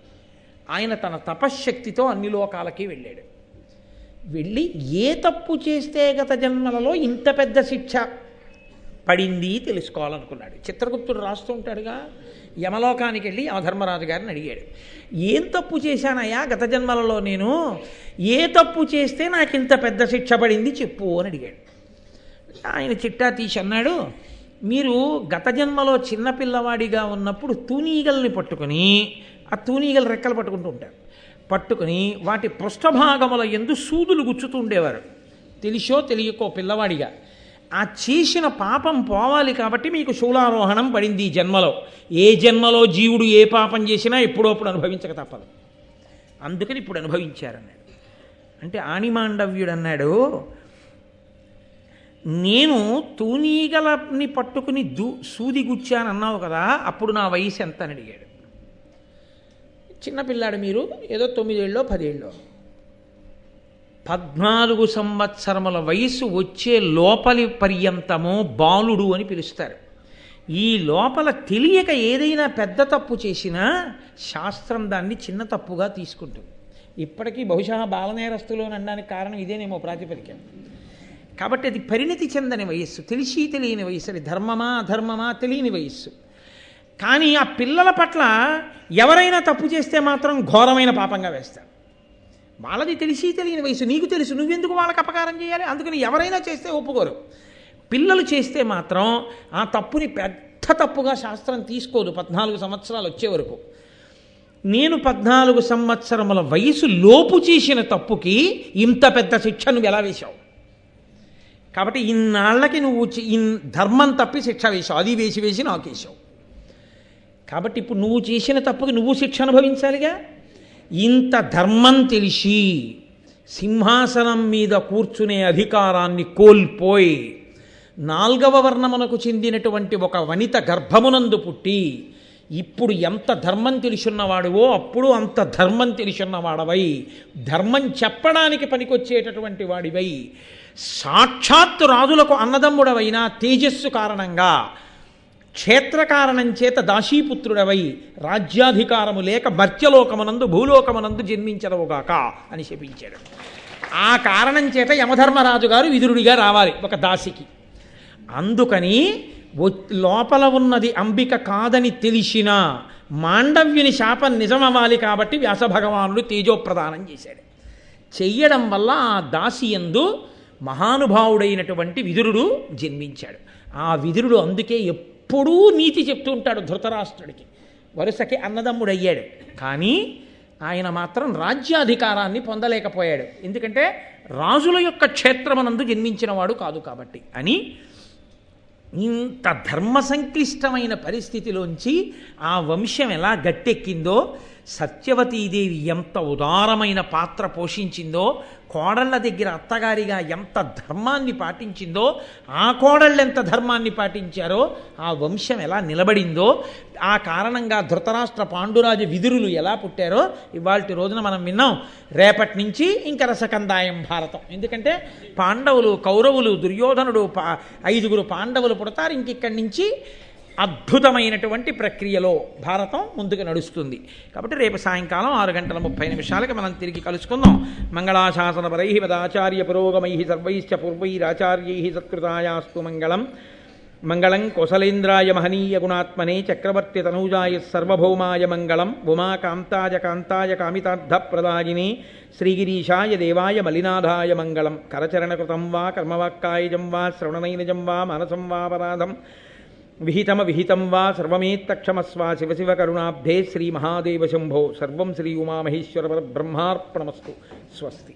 ఆయన తన తపశ్శక్తితో అన్ని లోకాలకి వెళ్ళాడు. వెళ్ళి ఏ తప్పు చేస్తే గత జన్మలలో ఇంత పెద్ద శిక్ష పడింది తెలుసుకోవాలనుకున్నాడు. చిత్రగుప్తుడు రాస్తూ ఉంటాడుగా, యమలోకానికి వెళ్ళి యమధర్మరాజు గారిని అడిగాడు, ఏం తప్పు చేశానయ్యా గత జన్మలలో, నేను ఏ తప్పు చేస్తే నాకు ఇంత పెద్ద శిక్ష పడింది చెప్పు అని అడిగాడు. ఆయన చిట్టా తీసి అన్నాడు, మీరు గత జన్మలో చిన్నపిల్లవాడిగా ఉన్నప్పుడు తూనీగల్ని పట్టుకుని, ఆ తూనీగలు రెక్కలు పట్టుకుంటూ ఉంటారు, పట్టుకుని వాటి పృష్ఠభాగముల యందు సూదులు గుచ్చుతూ ఉండేవారు, తెలిసో తెలియకో పిల్లవాడిగా. ఆ చేసిన పాపం పోవాలి కాబట్టి మీకు శూలారోహణం పడింది ఈ జన్మలో. ఏ జన్మలో జీవుడు ఏ పాపం చేసినా ఎప్పుడోప్పుడు అనుభవించక తప్పదు, అందుకని ఇప్పుడు అనుభవించారన్నాడు. అంటే ఆణిమాండవ్యుడు అన్నాడు, నేను తూనీగలని పట్టుకుని సూది గుచ్చానన్నావు కదా, అప్పుడు నా వయసు ఎంత అని అడిగాడు. చిన్నపిల్లాడు మీరు, ఏదో 9 ఏళ్ళో 10 ఏళ్ళో, 14 సంవత్సరముల వయసు వచ్చే లోపలి పర్యంతమో బాలుడు అని పిలుస్తారు. ఈ లోపల తెలియక ఏదైనా పెద్ద తప్పు చేసినా శాస్త్రం దాన్ని చిన్న తప్పుగా తీసుకుంటుంది. ఇప్పటికీ బహుశా బాలనేరస్తులు అని అనడానికి కారణం ఇదేనేమో ప్రాతిపదిక. కాబట్టి అది పరిణతి చెందని వయస్సు, తెలిసి తెలియని వయస్సు, అది ధర్మమా అధర్మమా తెలియని వయస్సు. కానీ ఆ పిల్లల పట్ల ఎవరైనా తప్పు చేస్తే మాత్రం ఘోరమైన పాపంగా వేస్తారు. వాళ్ళది తెలిసి తెలియని వయసు, నీకు తెలుసు, నువ్వెందుకు వాళ్ళకి అపకారం చేయాలి, అందుకని ఎవరైనా చేస్తే ఒప్పుకోరు. పిల్లలు చేస్తే మాత్రం ఆ తప్పుని పెద్ద తప్పుగా శాస్త్రం తీసుకోదు 14 సంవత్సరాలు వచ్చే వరకు. నేను 14 సంవత్సరముల వయసు లోపు చేసిన తప్పుకి ఇంత పెద్ద శిక్ష నువ్వు ఎలా వేశావు, కాబట్టి ఇన్నాళ్ళకి నువ్వు ధర్మం తప్పి శిక్ష వేశావు, అది వేసి నాకేశావు. కాబట్టి ఇప్పుడు నువ్వు చేసిన తప్పుకి నువ్వు శిక్ష అనుభవించాలిగా. ఇంత ధర్మం తెలిసి సింహాసనం మీద కూర్చునే అధికారాన్ని కోల్పోయి 4వ వర్ణమునకు చెందినటువంటి ఒక వనిత గర్భమునందు పుట్టి ఇప్పుడు ఎంత ధర్మం తెలిసున్నవాడువో అప్పుడు అంత ధర్మం తెలిసున్నవాడవై ధర్మం చెప్పడానికి పనికొచ్చేటటువంటి వాడివై సాక్షాత్తు రాజులకు అన్నదమ్ముడవైన తేజస్సు కారణంగా క్షేత్రకారణం చేత దాసీపుత్రుడవై రాజ్యాధికారము లేక మర్త్యలోకమునందు భూలోకమునందు జన్మించదవుగాక అని శపించాడు. ఆ కారణం చేత యమధర్మరాజు గారు విదురుడిగా రావాలి ఒక దాసికి. అందుకని లోపల ఉన్నది అంబిక కాదని తెలిసిన మాండవ్యుని శాపం నిజమవ్వాలి కాబట్టి వ్యాసభగవానుడు తేజోప్రదానం చేశాడు. చెయ్యడం వల్ల ఆ దాసి యందు మహానుభావుడైనటువంటి విదురుడు జన్మించాడు. ఆ విదురుడు అందుకే ఎప్పుడూ నీతి చెప్తూ ఉంటాడు ధృతరాష్ట్రుడికి. వరుసకి అన్నదమ్ముడయ్యాడు కానీ ఆయన మాత్రం రాజ్యాధికారాన్ని పొందలేకపోయాడు. ఎందుకంటే రాజుల యొక్క క్షేత్రమనందు జన్మించినవాడు కాదు కాబట్టి అని. ఇంత ధర్మ సంక్లిష్టమైన పరిస్థితిలోంచి ఆ వంశం ఎలా గట్టెక్కిందో, సత్యవతీదేవి ఎంత ఉదారమైన పాత్ర పోషించిందో, కోడళ్ళ దగ్గర అత్తగారిగా ఎంత ధర్మాన్ని పాటించిందో, ఆ కోడళ్ళు ఎంత ధర్మాన్ని పాటించారో ఆ వంశం ఎలా నిలబడిందో, ఆ కారణంగా ధృతరాష్ట్ర పాండురాజు విదురులు ఎలా పుట్టారో ఇవాల్టి రోజున మనం విన్నాం. రేపటి నుంచి ఇంక రసకందాయం భారతం. ఎందుకంటే పాండవులు, కౌరవులు, దుర్యోధనుడు 5గురు పాండవులు పుడతారు. ఇంకిక్కడి నుంచి అద్భుతమైనటువంటి ప్రక్రియలో భారతం ముందుకు నడుస్తుంది. కాబట్టి రేపు సాయంకాలం 6:30 మనం తిరిగి కలుసుకుందాం. మంగళాశాసనపరై పదాచార్య పురోగమై సర్వైశ్చ పూర్వైరాచార్యై సత్కృతాయాస్తు మంగళం. మంగళం కోసలేంద్రాయ మహనీయ గుణాత్మనే చక్రవర్తి తనూజాయ సర్వభౌమాయ మంగళం. ఉమాకాంతాయ కాంతాయ కామితార్థప్రదాయినే శ్రీగిరీశాయ దేవాయ మలినాథాయ మంగళం. కరచరణకృతం వా కర్మవాక్కాయజం వా శ్రవణనైనజం వా మనసం వాపరాధం విహితం వా సర్వమేత్తక్షమస్వ. శివ శివ కరుణాబ్ధే శ్రీ మహాదేవ శంభో. సర్వం శ్రీ ఉమామహేశ్వర పరబ్రహ్మార్పణమస్తు. స్వస్తి.